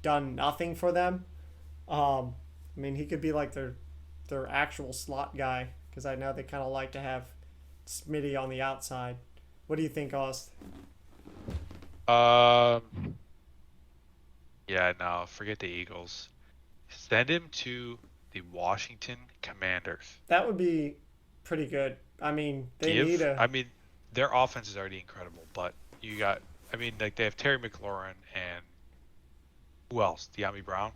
done nothing for them. I mean, he could be like their actual slot guy because I know they kind of like to have Smitty on the outside. What do you think, Ost? Yeah, no, forget the Eagles. Send him to the Washington Commanders. That would be pretty good. I mean, I mean, their offense is already incredible, but they have Terry McLaurin and who else? De'Ami Brown.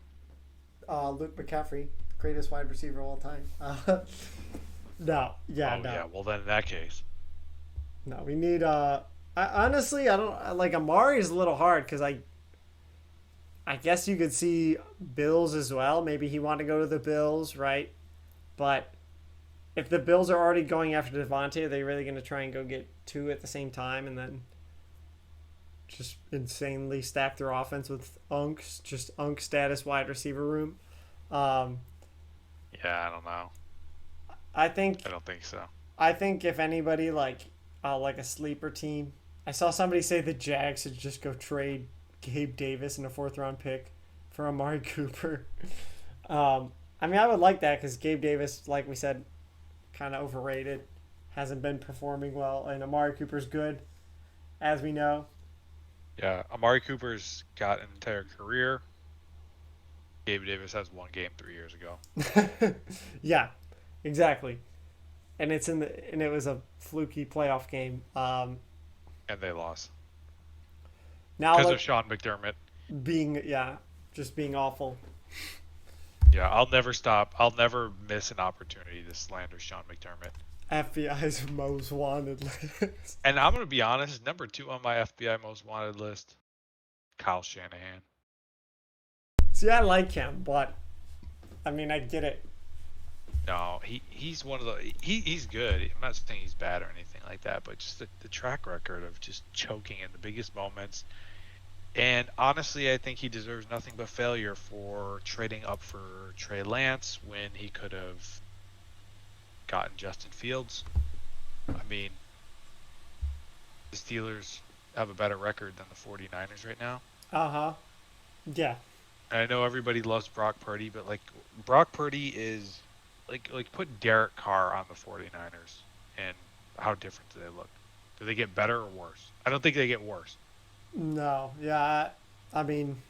Luke McCaffrey, greatest wide receiver of all time. No. Yeah. Well, then in that case, No, we need. Honestly, I don't like Amari is a little hard because I guess you could see Bills as well. Maybe he wanted to go to the Bills, right? But if the Bills are already going after Davante, are they really going to try and go get two at the same time and then just insanely stack their offense with unks, just unk status wide receiver room? Um, Yeah, I don't know. I think I don't think so. I think if anybody like a sleeper team, I saw somebody say the Jags should just go trade Gabe Davis in a fourth round pick for Amari Cooper. I mean, I would like that because Gabe Davis, like we said, kind of overrated, hasn't been performing well, and Amari Cooper's good, as we know. Yeah, Amari Cooper's got an entire career. Gabe Davis has one game 3 years ago. Yeah, exactly. And it was a fluky playoff game. And they lost. Now Because like of Sean McDermott. being yeah, just being awful. Yeah, I'll never stop. I'll never miss an opportunity to slander Sean McDermott. FBI's most wanted list. And I'm going to be honest, number 2 on my FBI most wanted list, Kyle Shanahan. See, I like him, but I mean, I get it. No, he's one of the he's good. I'm not saying he's bad or anything like that, but just the track record of just choking in the biggest moments. And honestly, I think he deserves nothing but failure for trading up for Trey Lance when he could have gotten Justin Fields. I mean, the Steelers have a better record than the 49ers right now. Uh-huh. Yeah. And I know everybody loves Brock Purdy, but like Brock Purdy is like put Derek Carr on the 49ers and how different do they look? Do they get better or worse? I don't think they get worse. No. Yeah. I mean,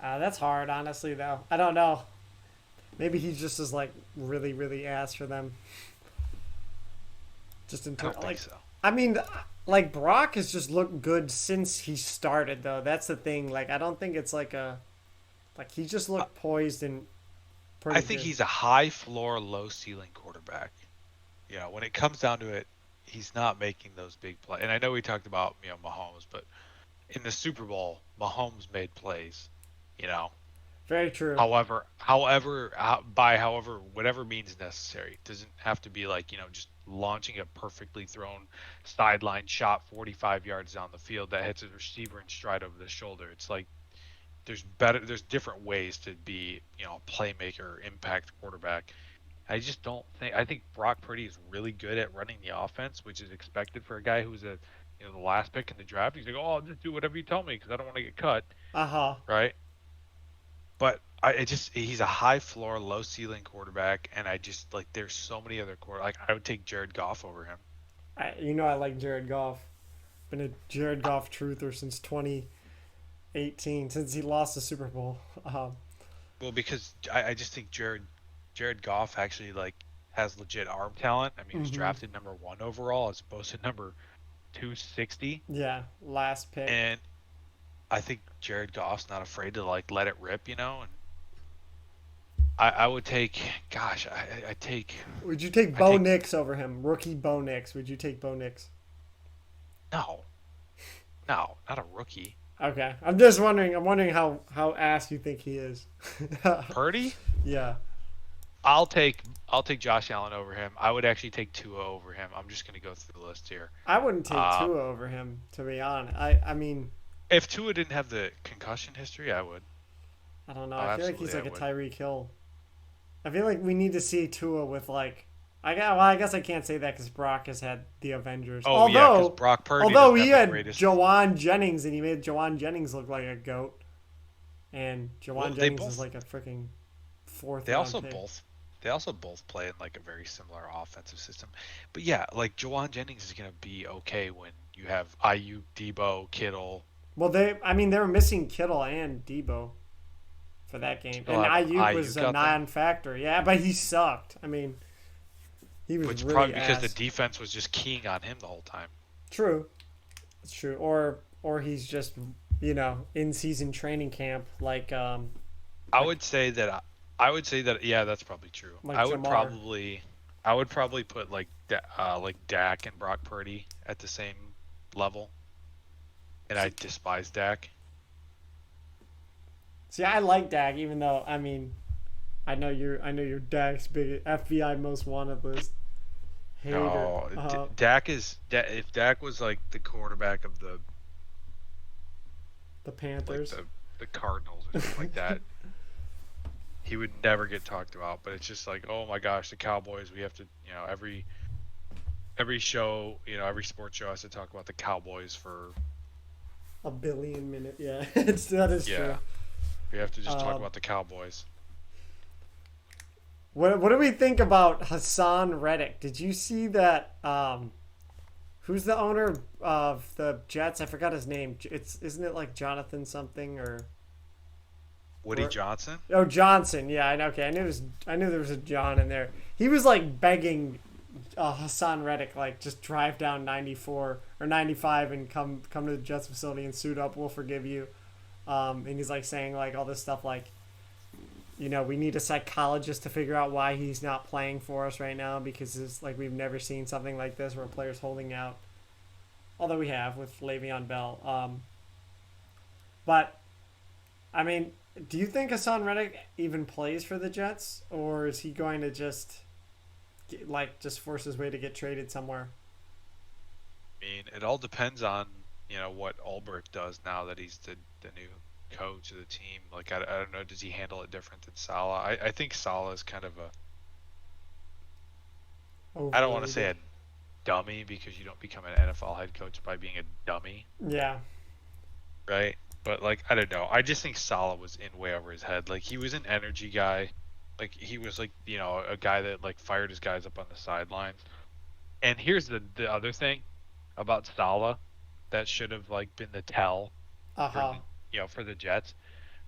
that's hard, honestly, though. I don't know. Maybe he just is like really, really ass for them. Just in I don't terms, think like, so. I mean, like Brock has just looked good since he started, though. That's the thing. Like, I don't think it's like he just looked poised and pretty I think good. he's a high floor, low ceiling quarterback. You know, when it comes down to it, he's not making those big plays. And I know we talked about, Mahomes, but in the Super Bowl, Mahomes made plays, you know. Very true. However, whatever means necessary. It doesn't have to be like, just launching a perfectly thrown sideline shot 45 yards down the field that hits a receiver in stride over the shoulder. It's like there's different ways to be, a playmaker, impact quarterback. I think Brock Purdy is really good at running the offense, which is expected for a guy who's the last pick in the draft. He's like, oh, I'll just do whatever you tell me because I don't want to get cut, Uh-huh. right? But he's a high floor, low ceiling quarterback, and I just like there's so many other Like I would take Jared Goff over him. I like Jared Goff. Been a Jared Goff truther since 2018, since he lost the Super Bowl. Well, because I just think Jared Goff actually like has legit arm talent. I mean, he was Mhm. drafted number 1 overall as opposed to number 260, Yeah, last pick. and I think Jared Goff's not afraid to like let it rip, And I would take, gosh, I take, Would you take I Bo take Nix over him? Rookie Bo Nix. Would you take Bo Nix? no, no, not a rookie. Okay, I'm just wondering. I'm wondering how ass you think he is. Purdy, Yeah, I'll take Josh Allen over him. I would actually take Tua over him. I'm just gonna go through the list here. I wouldn't take Um, Tua over him, to be honest. I mean, if Tua didn't have the concussion history, I would. I don't know. Oh, I feel like he's absolutely, like I a would. Tyreek Hill. I feel like we need to see Tua with like. I guess I can't say that because Brock has had the Avengers. Oh yeah, because Although, Brock Purdy although doesn't he have the had greatest. Jawan Jennings and he made Jawan Jennings look like a goat, and Well, Jawan Jennings is like a freaking fourth they round also pick. both they also both play in like a very similar offensive system. But yeah, like Jawan Jennings is gonna be okay when you have IU, Debo, Kittle. Well, they were missing Kittle and Debo for that game, Still and have Ayuk was Ayuk a out there, non-factor. Yeah, but he sucked. I mean, he was which really probably because the ass. defense was just keying on him the whole time. True, it's true. Or he's just in season training camp I like would say that I would say that yeah, that's probably true. like I would Jamar. probably I would probably put like Dak and Brock Purdy at the same level, and I despise Dak. See, I like Dak, even though I know you're Dak's big FBI most wanted list hater. No, Dak if Dak was like the quarterback of The like Panthers. the Cardinals or something like that, he would never get talked about. But it's just like, oh my gosh, the Cowboys. We have to, every show, every sports show has to talk about the Cowboys for A billion minute. Yeah, that is true. yeah. We have to just talk Um, about the Cowboys. what do we think about Hassan Reddick? Did you see that? Who's the owner of the Jets? I forgot his name. Isn't it like Jonathan something or Woody Johnson. oh Johnson? Yeah, I know. Okay, I knew there was a John in there. He was like begging Hassan Reddick like just drive down 94 or 95 and come to the Jets facility and suit up. We'll forgive you. And he's like saying like all this stuff like we need a psychologist to figure out why he's not playing for us right now because it's like we've never seen something like this where a player's holding out. Although we have with Le'Veon Bell. But I mean, do you think Hassan Reddick even plays for the Jets, or is he going to just force his way to get traded somewhere? I mean, it all depends on what Ulbrich does now that he's the new coach of the team. Like I don't know, does he handle it different than Saleh? I think Saleh is kind of a I don't want to say Overrated. a dummy because you don't become an NFL head coach by being a dummy, Yeah. right? But like I don't know. I just think Saleh was in way over his head. Like he was an energy guy. Like he was like, a guy that like fired his guys up on the sidelines. And here's the other thing about Saleh that should have like been the tell Uh for huh. for the Jets.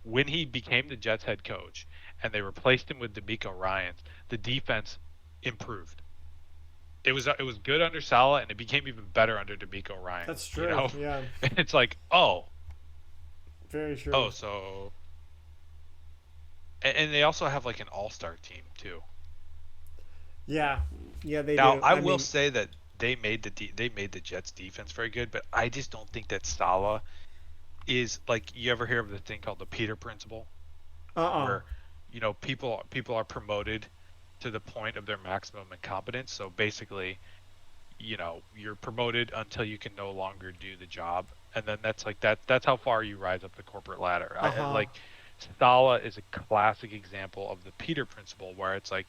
When he became the Jets head coach and they replaced him with D'Amico Ryans, the defense improved. It was good under Saleh and it became even better under D'Amico That's Ryans, true. Yeah. And it's like, Very true. so and they also have like an all-star team too. Yeah. Yeah, they Now, do. I I will mean, say that they made the Jets defense very good, but I just don't think that Saleh is like you ever hear of the thing called the Peter principle uh-uh. where people are promoted to the point of their maximum incompetence. So basically, you're promoted until you can no longer do the job, and then that's how far you rise up the corporate ladder. Uh-huh. Like Saleh is a classic example of the Peter principle where it's like,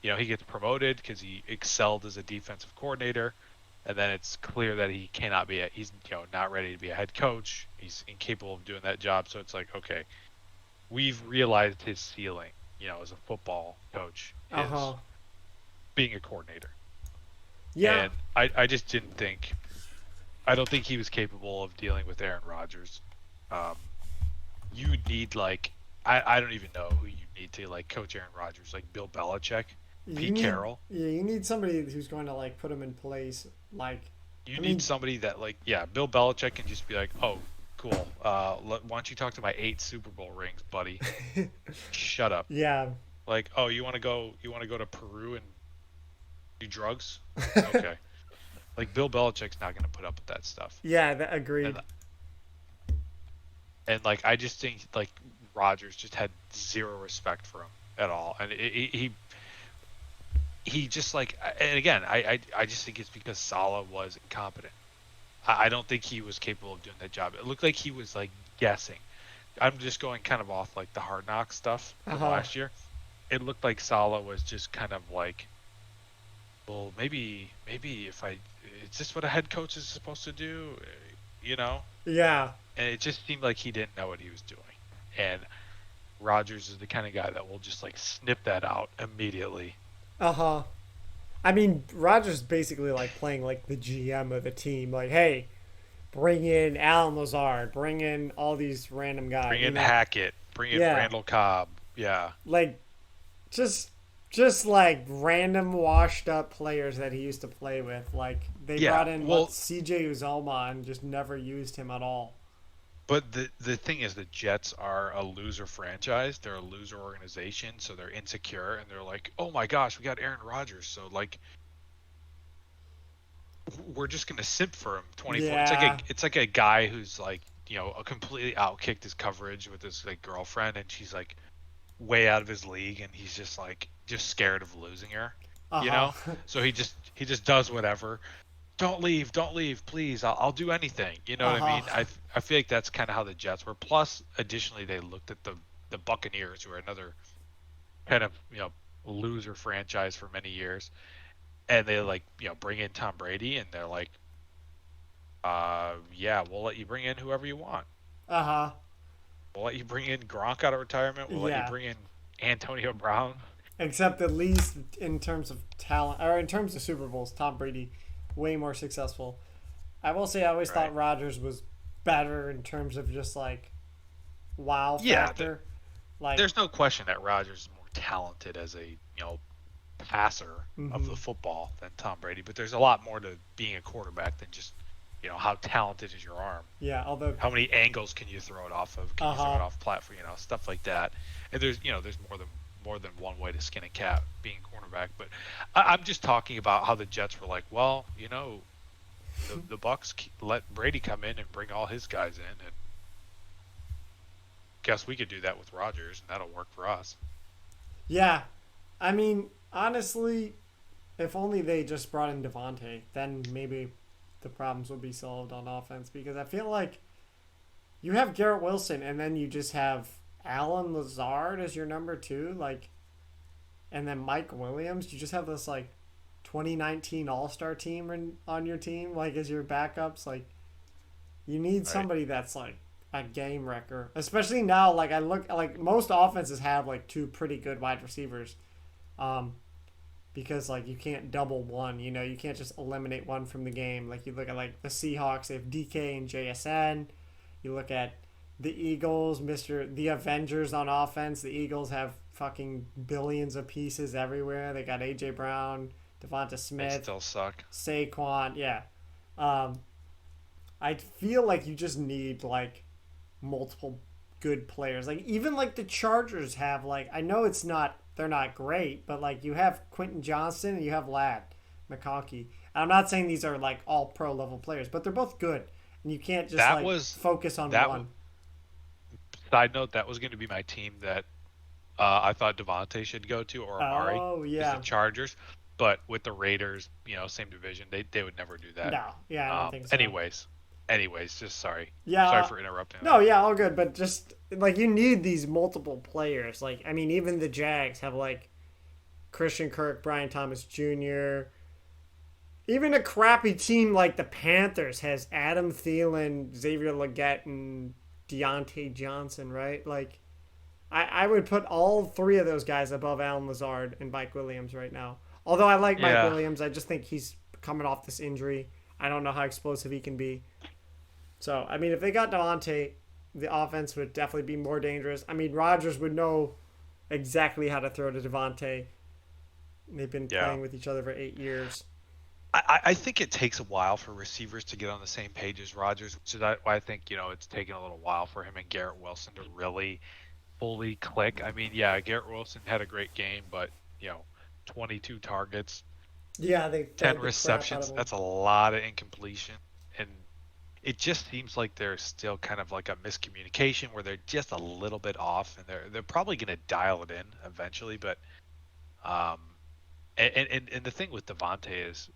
he gets promoted because he excelled as a defensive coordinator, and then it's clear that he cannot he's not ready to be a head coach. He's incapable of doing that job. So it's like, okay, we've realized his ceiling, as a football coach is Uh-huh. being a coordinator. Yeah. And I just didn't think I don't think he was capable of dealing with Aaron Rodgers. Um, you need like I don't even know who you need to like coach Aaron Rodgers, like Bill Belichick, You Pete need Carroll. you need somebody who's going to like put him in place. Like, You I need mean, somebody that like Bill Belichick can just be like, oh, cool. Why don't you talk to my 8 Super Bowl rings, buddy? Shut up. yeah. Like, oh, you want to go to Peru and do drugs? Okay. Like Bill Belichick's not going to put up with that stuff. Yeah, And agreed. and like I just think like Rodgers just had zero respect for him at all. And he just like, and again, I just think it's because Saleh was incompetent. I don't think he was capable of doing that job. It looked like he was like guessing. I'm just going kind of off like the Hard Knocks stuff from Uh-huh. last year. It looked like Saleh was just kind of like, well, maybe if is this what a head coach is supposed to do? You know? Yeah. And it just seemed like he didn't know what he was doing. And Rodgers is the kind of guy that will just like snip that out immediately. Uh-huh. I mean, Rogers basically like playing like the GM of the team. Like, hey, bring in Alan Lazard, bring in all these random guys. Bring in Hackett, bring in Yeah, Randall Cobb. Yeah. like just just like random washed up players that he used to play with. Like they Yeah. brought in what Well, CJ Uzoma and just never used him at all. but the thing is the Jets are a loser franchise. They're a loser organization, so they're insecure and they're like, "Oh my gosh, we got Aaron Rodgers." So like we're just going to simp for him 24. Yeah. It's like a guy who's like completely outkicked his coverage with his like girlfriend, and she's like way out of his league, and he's just like just scared of losing her, you Uh know. huh. So he just does whatever. Don't leave, please. I'll do anything. You know Uh what I huh. mean? I feel like that's kind of how the Jets were. Plus, additionally, they looked at the Buccaneers, who are another kind of loser franchise for many years, and they like bring in Tom Brady, and they're like, yeah, we'll let you bring in whoever you want. Uh huh. We'll let you bring in Gronk out of retirement. We'll let you Yeah. bring in Antonio Brown. Except at least in terms of talent or in terms of Super Bowls, Tom Brady way more successful. I will say I always Right. thought Rodgers was better in terms of just like wow Yeah, factor. Like, there's no question that Rodgers is more talented as a passer of mm-hmm. the football than Tom Brady, but there's a lot more to being a quarterback than just how talented is your arm. Yeah, although, How many angles can you throw it off of? Can uh you throw huh. it off platform? Stuff like that. And there's more than one way to skin a cat being a cornerback. But I'm just talking about how the Jets were like, well, the Bucks let Brady come in and bring all his guys in, and guess we could do that with Rodgers, and that'll work for us. Yeah, I mean, honestly, if only they just brought in Devante, then maybe the problems would be solved on offense because I feel like you have Garrett Wilson and then you just have Alan Lazard as your number two, like, and then Mike Williams. You just have this like 2019 All Star team on your team, like as your backups. Like, you need Right. somebody that's like a game wrecker, especially now. Like I look, like most offenses have like two pretty good wide receivers, um, because like you can't double one. You can't just eliminate one from the game. Like you look at like the Seahawks, they have DK and JSN. You look at the Eagles, the Avengers on offense. The Eagles have fucking billions of pieces everywhere. They got AJ Brown, Devonta They Smith, still suck. Saquon. Yeah, um, I feel like you just need like multiple good players. Like even like the Chargers have like I know they're not great, but like you have Quentin Johnston and you have Lad McConkey. And I'm not saying these are like all pro level players, but they're both good. And you can't just That like was focus on that. one. Side note: that was going to be my team that I thought Davante should go to, or Amari, Oh is the yeah. Chargers. But with the Raiders, same division, they would never do that. No, yeah, I don't think so. Anyways, just sorry Yeah, for interrupting no, that. yeah, all good, but just like you need these multiple players. Like I mean, even the Jags have like Christian Kirk, Brian Thomas Jr. Even a crappy team like the Panthers has Adam Thielen, Xavier Legette, and Deontay Johnson, right? Like, I would put all three of those guys above Alan Lazard and Mike Williams right now. Although I like Mike Yeah, Williams, I just think he's coming off this injury. I don't know how explosive he can be. So, I mean, if they got Devontae, the offense would definitely be more dangerous. I mean, Rodgers would know exactly how to throw to Devontae. They've been yeah. playing with each other for 8 years. I think it takes a while for receivers to get on the same page as Rodgers, which is why I think it's taken a little while for him and Garrett Wilson to really fully click. I mean, yeah, Garrett Wilson had a great game, but 22 targets, Yeah, they 10 fed the crap out of receptions. him. That's a lot of incompletion, and it just seems like there's still kind of like a miscommunication where they're just a little bit off, and they're probably going to dial it in eventually. But um, and the thing with Devontae is,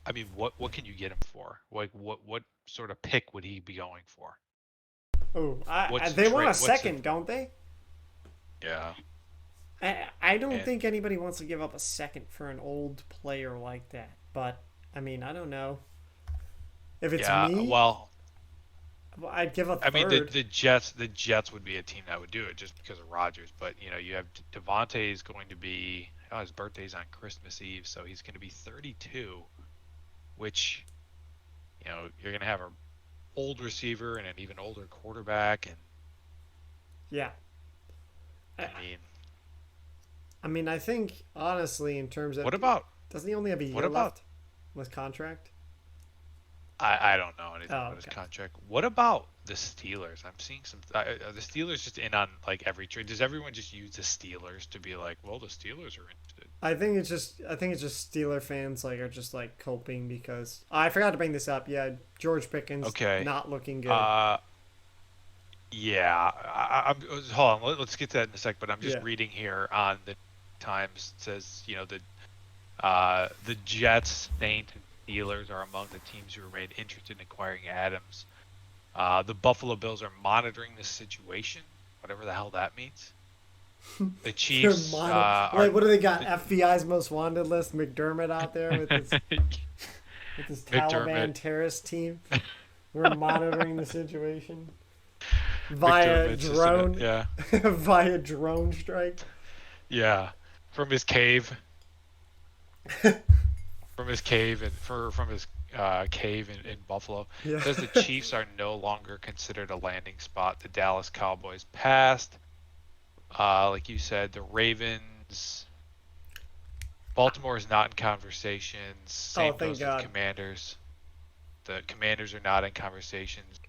I mean, what can you get him for? Like, what sort of pick would he be going for? Oh, What's the they want trade? a second, don't they? Yeah, I don't and think anybody wants to give up a second for an old player like that. But I mean, I don't know. If it's yeah. me, Well, I'd give a I mean, the third. the Jets the Jets would be a team that would do it just because of Rodgers. But you have Devontae is going to be his birthday's on Christmas Eve, so he's going to be 32, which you're going to have an old receiver and an even older quarterback, and Yeah. I I, mean, I mean, I think honestly, in terms of what about doesn't he only have a what year about left with contract? I don't know anything Oh, about his okay. contract. What about the Steelers? I'm seeing some. Are the Steelers just in on like every trade? Does everyone just use the Steelers to be like, well, the Steelers are interested? I think it's just Steeler fans like are just like coping because I forgot to bring this up. Yeah, George Pickens Okay. not looking good. Uh, yeah. I'm hold on. Let's get to that in a sec. But I'm just Yeah. reading here on the Times. It says the Jets, Saints, and Steelers are among the teams who remain interested in acquiring Adams. The Buffalo Bills are monitoring the situation, whatever the hell that means. The They're Chiefs mono are like what do they got? the, FBI's most wanted list. McDermott out there with his McDermott. Taliban terrorist team. We're monitoring the situation via McDermott's just in it. drone Yeah, via drone strike. yeah. From his cave, from his cave, and from his cave in Buffalo. Yeah. Says the Chiefs are no longer considered a landing spot. The Dallas Cowboys passed. Like you said, the Ravens. Baltimore is not in conversations. Oh, Same thank goes with God. Commanders. The Commanders are not in conversations.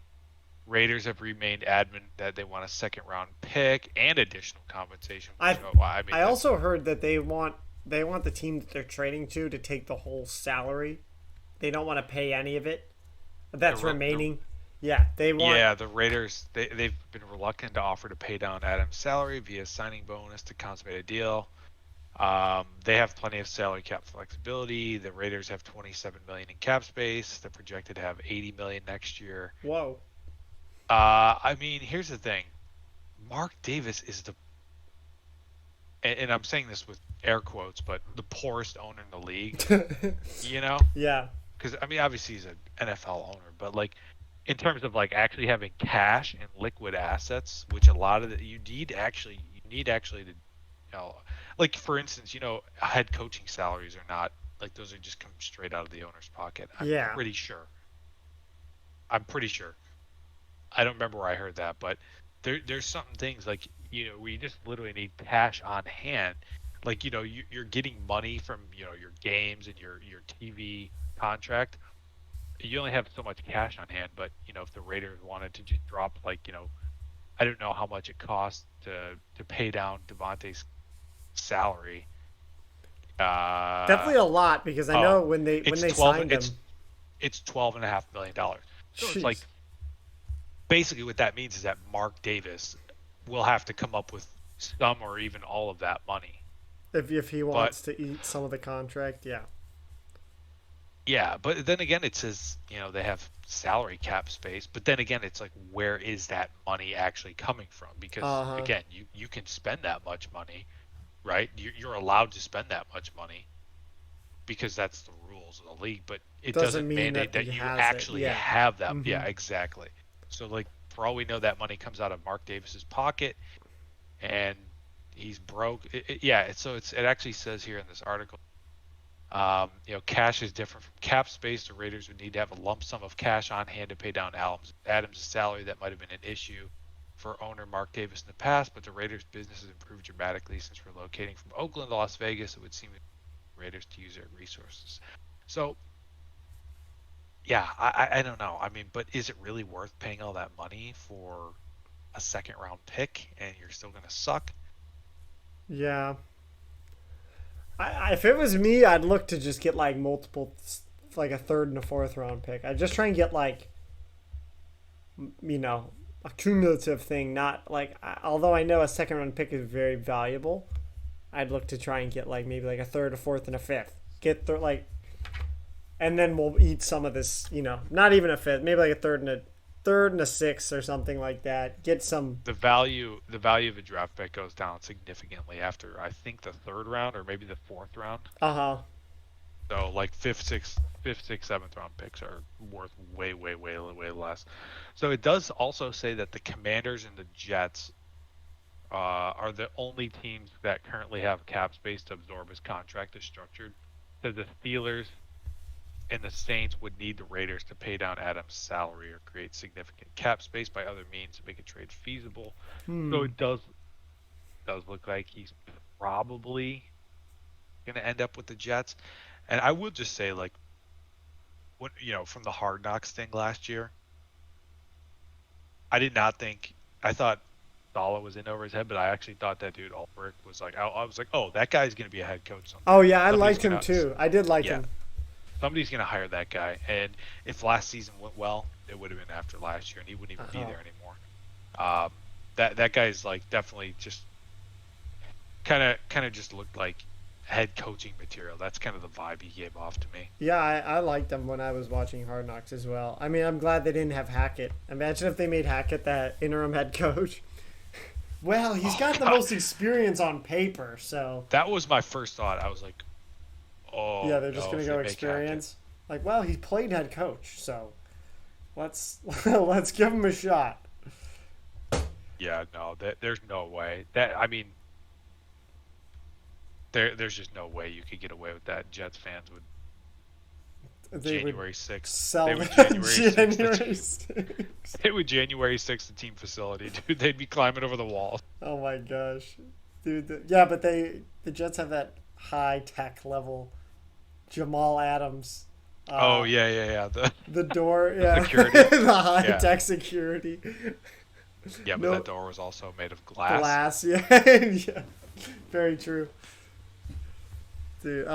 Raiders have remained adamant that they want a second round pick and additional compensation. I So I mean I that's also heard that they want the team that they're trading to take the whole salary. They don't want to pay any of it the that's remaining. Yeah, they want. yeah, the Raiders they've been reluctant to offer to pay down Adams' salary via signing bonus to consummate a deal. They have plenty of salary cap flexibility. The Raiders have 27 million in cap space. They're projected to have 80 million next year. Whoa. I mean, here's the thing. Mark Davis is and I'm saying this with air quotes, but the poorest owner in the league. You know, Yeah. because I mean, obviously he's an NFL owner, but like in terms of like actually having cash and liquid assets, which a lot of you need actually to, like for instance, head coaching salaries are not like those are just come straight out of the owner's pocket. I'm Yeah. pretty sure. I'm pretty sure. I don't remember where I heard that, but there's some things like we just literally need cash on hand. Like you're getting money from your games and your TV contract. You only have so much cash on hand, but if the Raiders wanted to just drop like I don't know how much it costs to pay down Davante's salary. Uh Definitely a lot because I oh, know when they it's 12 signed him. it's $12.5 million. So it's like Jeez. basically what that means is that Mark Davis will have to come up with some or even all of that money. If he But wants to eat some of the contract, yeah. yeah, but then again it says, they have salary cap space, but then again it's like where is that money actually coming from? Because Uh huh. again, you can spend that much money, right? You're allowed to spend that much money because that's the rules of the league, but it Doesn't doesn't mean mandate that that he you has it. actually Yeah. have that. Mm-hmm. Yeah, exactly. So like for all we know that money comes out of Mark Davis's pocket and he's broke. It actually says here in this article, cash is different from cap space. The Raiders would need to have a lump sum of cash on hand to pay down Adams' salary. That might have been an issue for owner Mark Davis in the past, but the Raiders' business has improved dramatically since relocating from Oakland to Las Vegas. It would seem the Raiders to use their resources. So, yeah, I don't know. I mean, but is it really worth paying all that money for a second round pick and you're still going to suck? Yeah. If it was me, I'd look to just get like multiple, like a third and a fourth round pick. I'd just try and get like, you know, a cumulative thing. Not like, although I know a second round pick is very valuable, I'd look to try and get like maybe like a third, a fourth, and a fifth. Get like, and then we'll eat some of this. Not even a fifth, maybe like a third and a sixth or something like that. Get some. The value of a draft pick goes down significantly after I think the third round or maybe the fourth round. Uh huh. So like fifth, sixth, seventh round picks are worth way, way, way, way less. So it does also say that the Commanders and the Jets are the only teams that currently have cap space to absorb his contract is structured. So the Steelers and the Saints would need the Raiders to pay down Adams' salary or create significant cap space by other means to make a trade feasible. So Hmm. it does look like he's probably going to end up with the Jets. And I would just say, like, when from the Hard Knocks thing last year, I did not think. I thought Saleh was in over his head, but I actually thought that dude Ulrich was like. I was like, oh, that guy's gonna be a head coach Oh someday. yeah, I Somebody's liked him gonna, too. I did like yeah, him. somebody's gonna hire that guy. And if last season went well, it would have been after last year, and he wouldn't even be Uh-huh. there anymore. Um, that guy's like definitely just kind of just looked like head coaching material. That's kind of the vibe he gave off to me. Yeah, I liked him when I was watching Hard Knocks as well. I mean, I'm glad they didn't have Hackett. Imagine if they made Hackett that interim head coach. Well, he's Oh got the God, most experience on paper, so that was my first thought. I was like, yeah, oh they're just no, gonna if go they make Hackett. experience. Like, well, he played head coach, so let's let's give him a shot. Yeah, no, there's no way. I mean, there's just no way you could get away with that. Jets fans would They would January 6th. sell They the would January 6th. January 6th. It would January 6th the team facility, dude. They'd be climbing over the wall. Oh my gosh, dude. Yeah, but the Jets have that high tech level Jamal Adams. Oh Uh, yeah. the door, The yeah, security. the high Yeah. tech security. Yeah, but No that door was also made of glass. glass, yeah, yeah. Very true, dude.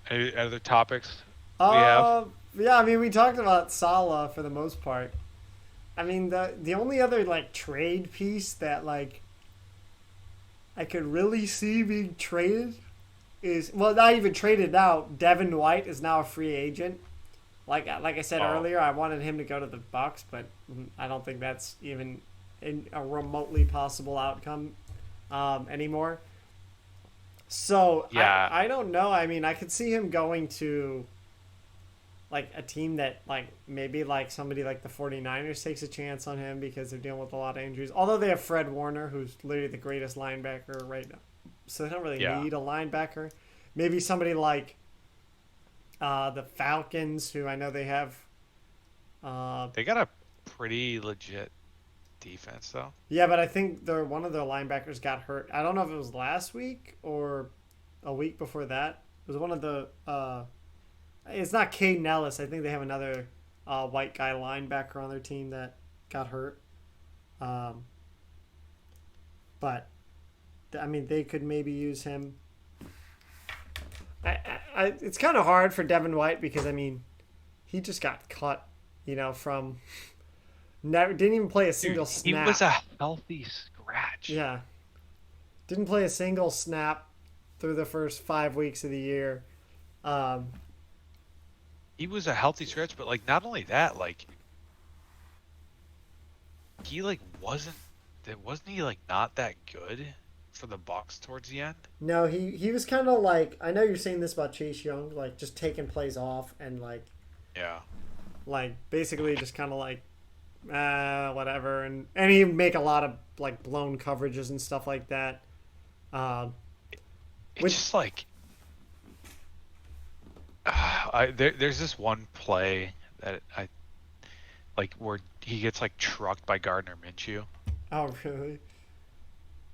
Any other topics we have? Yeah. I mean, we talked about Salah for the most part. I mean, the only other like trade piece that like I could really see being traded is, well, not even traded now. Devin White is now a free agent. Like I said Oh, earlier, I wanted him to go to the Bucks, but I don't think that's even a remotely possible outcome anymore. So yeah. I don't know. I mean, I could see him going to like a team that like maybe like somebody like the 49ers takes a chance on him because they're dealing with a lot of injuries. Although they have Fred Warner, who's literally the greatest linebacker right now, so they don't really Yeah. need a linebacker. Maybe somebody like the Falcons, who I know they have. They got a pretty legit defense though. Yeah, but I think one of their linebackers got hurt. I don't know if it was last week or a week before that. It was one of the. It's not Caden Ellis. I think they have another white guy linebacker on their team that got hurt. Um, but I mean, they could maybe use him. It's kind of hard for Devin White because I mean, he just got cut. From never didn't even play a single Dude, he snap. was a healthy scratch. Yeah, didn't play a single snap through the first 5 weeks of the year. Um, He was a healthy scratch, but like not only that, like he like wasn't he like not that good for the Bucks towards the end? no, he was kind of like, I know you're saying this about Chase Young, like just taking plays off and Yeah. like basically just kind of like whatever, and he make a lot of like blown coverages and stuff like that. Um, It's which just like there's this one play that I like where he gets like trucked by Gardner Minshew. oh really?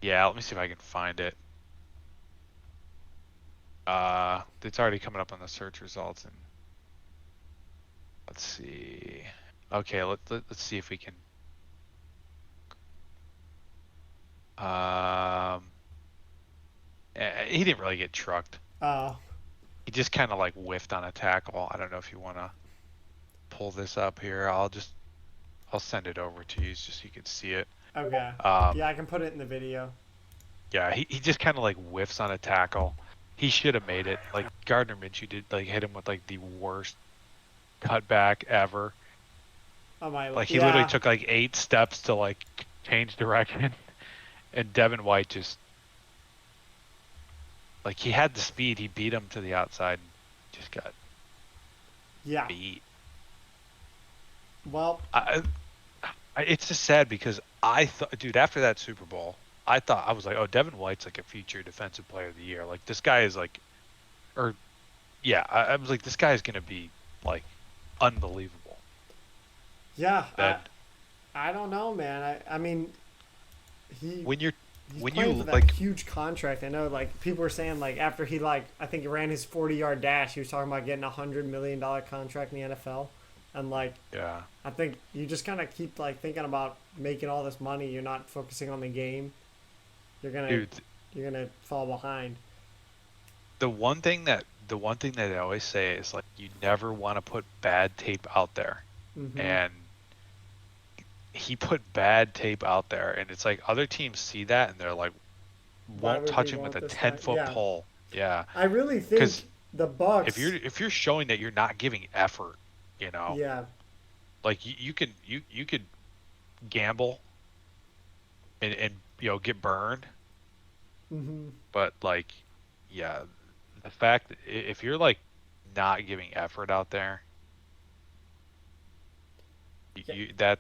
Yeah, let me see if I can find it. It's already coming up on the search results, and let's see. Okay, let's see if we can. He didn't really get trucked. Oh, He just kind of like whiffed on a tackle. I don't know if you want to pull this up here. I'll send it over to you just so you can see it. okay. Um, Yeah, I can put it in the video. yeah, he just kind of like whiffs on a tackle. He should have made it. Like Gardner Minshew did, like hit him with like the worst cutback ever. Oh my, Like he yeah. literally took like 8 steps to like change direction, and Devin White just like he had the speed. He beat him to the outside and just got Yeah. beat. Well, It's just sad because I thought, dude, after that Super Bowl, I was like, oh, Devin White's like a future defensive player of the year. Like this guy is like, or yeah, I was like, this guy is gonna be like unbelievable. yeah. Then I don't know, man. I mean, he when you're He's when playing for you that like, huge contract. I know, like people were saying, like after he I think he ran his 40-yard dash, he was talking about getting $100 million contract in the NFL, and like yeah, I think you just kind of keep like thinking about making all this money. You're not focusing on the game. You're gonna dude, you're gonna fall behind. the one thing that I always say is like you never want to put bad tape out there, Mm-hmm. and he put bad tape out there, and it's like other teams see that and they're like Why won't would we touch him with want a this ten guy? foot Yeah, pole. Yeah, I really because think the if Bucks. you're showing that you're not giving effort, you know, Yeah. like you could gamble and get burned, Mm-hmm. but like yeah, the fact if you're like not giving effort out there, Yeah.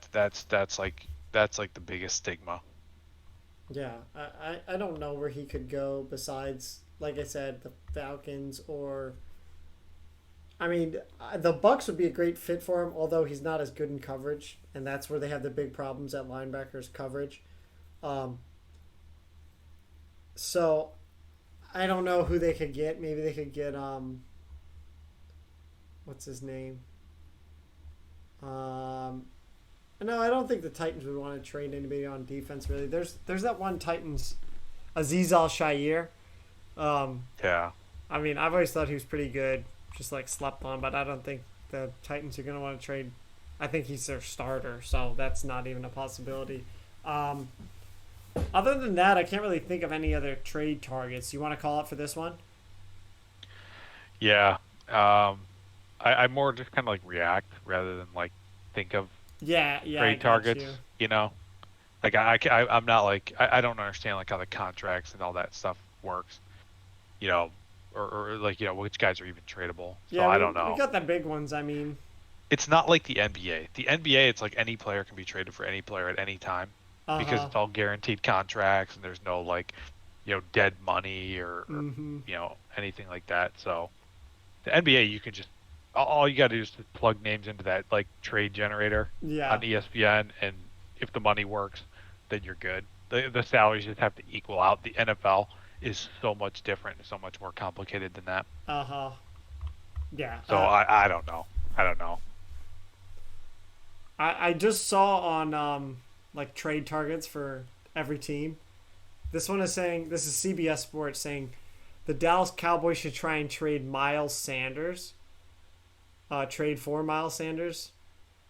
that's like the biggest stigma. Yeah. I don't know where he could go besides, like I said, the Falcons or. I mean, the Bucks would be a great fit for him, although he's not as good in coverage, and that's where they have the big problems at linebackers coverage. Um, so I don't know who they could get. Maybe they could get what's his name? Um, no, I don't think the Titans would want to trade anybody on defense. Really, there's that one Titans, Aziz Al Shire. Um, Yeah. I mean, I've always thought he was pretty good, just like slept on, but I don't think the Titans are gonna want to trade. I think he's their starter, so that's not even a possibility. Um, Other than that, I can't really think of any other trade targets. You want to call it for this one? Yeah. I more just kind of like react rather than like think of Yeah, yeah, I trade got targets, you. you know? Like I'm not like I don't understand like how the contracts and all that stuff works, you know, or like which guys are even tradable. So Yeah, I we don't we know. got the big ones. I mean, It's not like the NBA. The NBA, it's like any player can be traded for any player at any time uh because huh. it's all guaranteed contracts and there's no like dead money or Mm-hmm. anything like that. So the NBA, you can just all you got to do is just plug names into that like trade generator Yeah. on ESPN, and if the money works, then you're good. The salaries just have to equal out. The NFL is so much different, and so much more complicated than that. Uh huh. Yeah. So I don't know. I don't know. I just saw on like trade targets for every team. This one is saying, this is CBS Sports saying the Dallas Cowboys should try and trade Miles Sanders. Trade for Miles Sanders.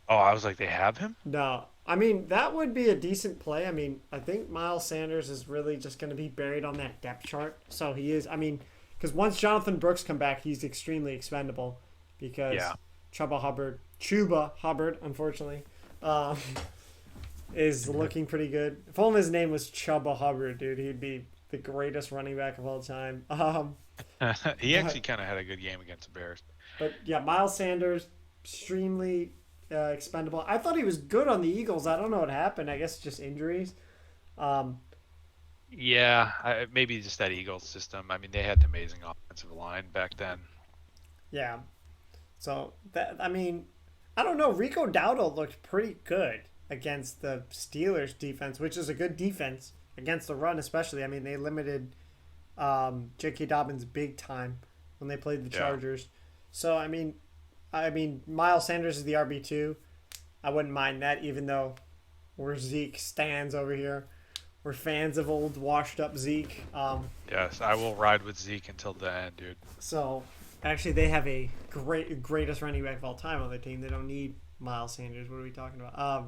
Oh, I was like, they have him? No, I mean that would be a decent play. I mean, I think Miles Sanders is really just going to be buried on that depth chart. So he is. I mean, because once Jonathan Brooks come back, he's extremely expendable because Yeah. Chuba Hubbard, unfortunately, um, is looking pretty good. If only his name was Chuba Hubbard, dude, he'd be the greatest running back of all time. He actually But kind of had a good game against the Bears. but yeah, Miles Sanders, extremely expendable. I thought he was good on the Eagles. I don't know what happened. I guess just injuries. Um, Yeah, maybe just that Eagles system. I mean, they had an amazing offensive line back then. yeah. So that I mean, I don't know. Rico Dowdle looked pretty good against the Steelers defense, which is a good defense against the run, especially. I mean, they limited J.K. Dobbins big time when they played the Yeah. Chargers. So I mean, Miles Sanders is the RB2. I wouldn't mind that, even though we're Zeke stands over here. We're fans of old washed up Zeke. Yes, I will ride with Zeke until the end, dude. So actually, they have a greatest running back of all time on their team. They don't need Miles Sanders. What are we talking about?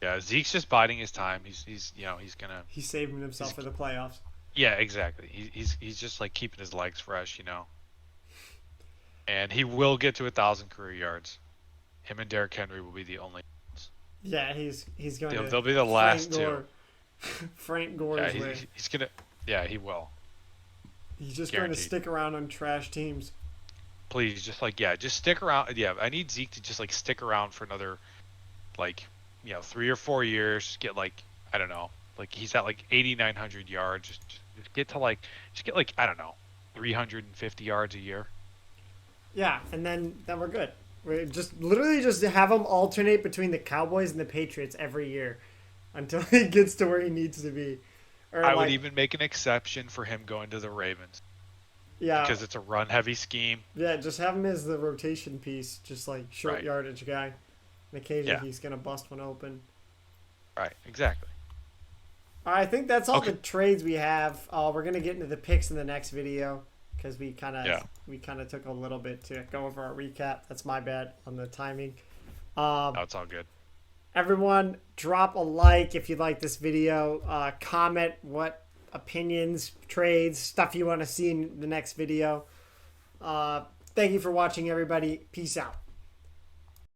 Yeah, Zeke's just biding his time. He's gonna. He's saving himself He's for the playoffs. Yeah, exactly. He's just like keeping his legs fresh. And he will get to 1,000 career yards. Him and Derrick Henry will be the only. Yeah, he's going They'll, to they'll be the Frank last two. Gore. Frank Yeah, Gore's way. he's gonna. Yeah, he will. He's just going to Guaranteed. stick around on trash teams. Please, just stick around. Yeah, I need Zeke to just like stick around for another, like, 3 or 4 years. Just get like, I don't know, like he's at like 8,900 yards. Just get like I don't know, 350 yards a year. Yeah, and then we're good. We just literally just have him alternate between the Cowboys and the Patriots every year until he gets to where he needs to be. Or I like, would even make an exception for him going to the Ravens yeah, because it's a run-heavy scheme. yeah, just have him as the rotation piece, just like short Right. yardage guy. And occasionally Yeah. he's gonna bust one open. Right. Exactly. All right, I think that's all Okay. the trades we have. We're gonna get into the picks in the next video because Yeah. we kind of took a little bit to go over our recap. That's my bad on the timing. No, it's all good. Everyone, drop a like if you like this video. Comment what opinions, trades, stuff you want to see in the next video. Thank you for watching, everybody. Peace out.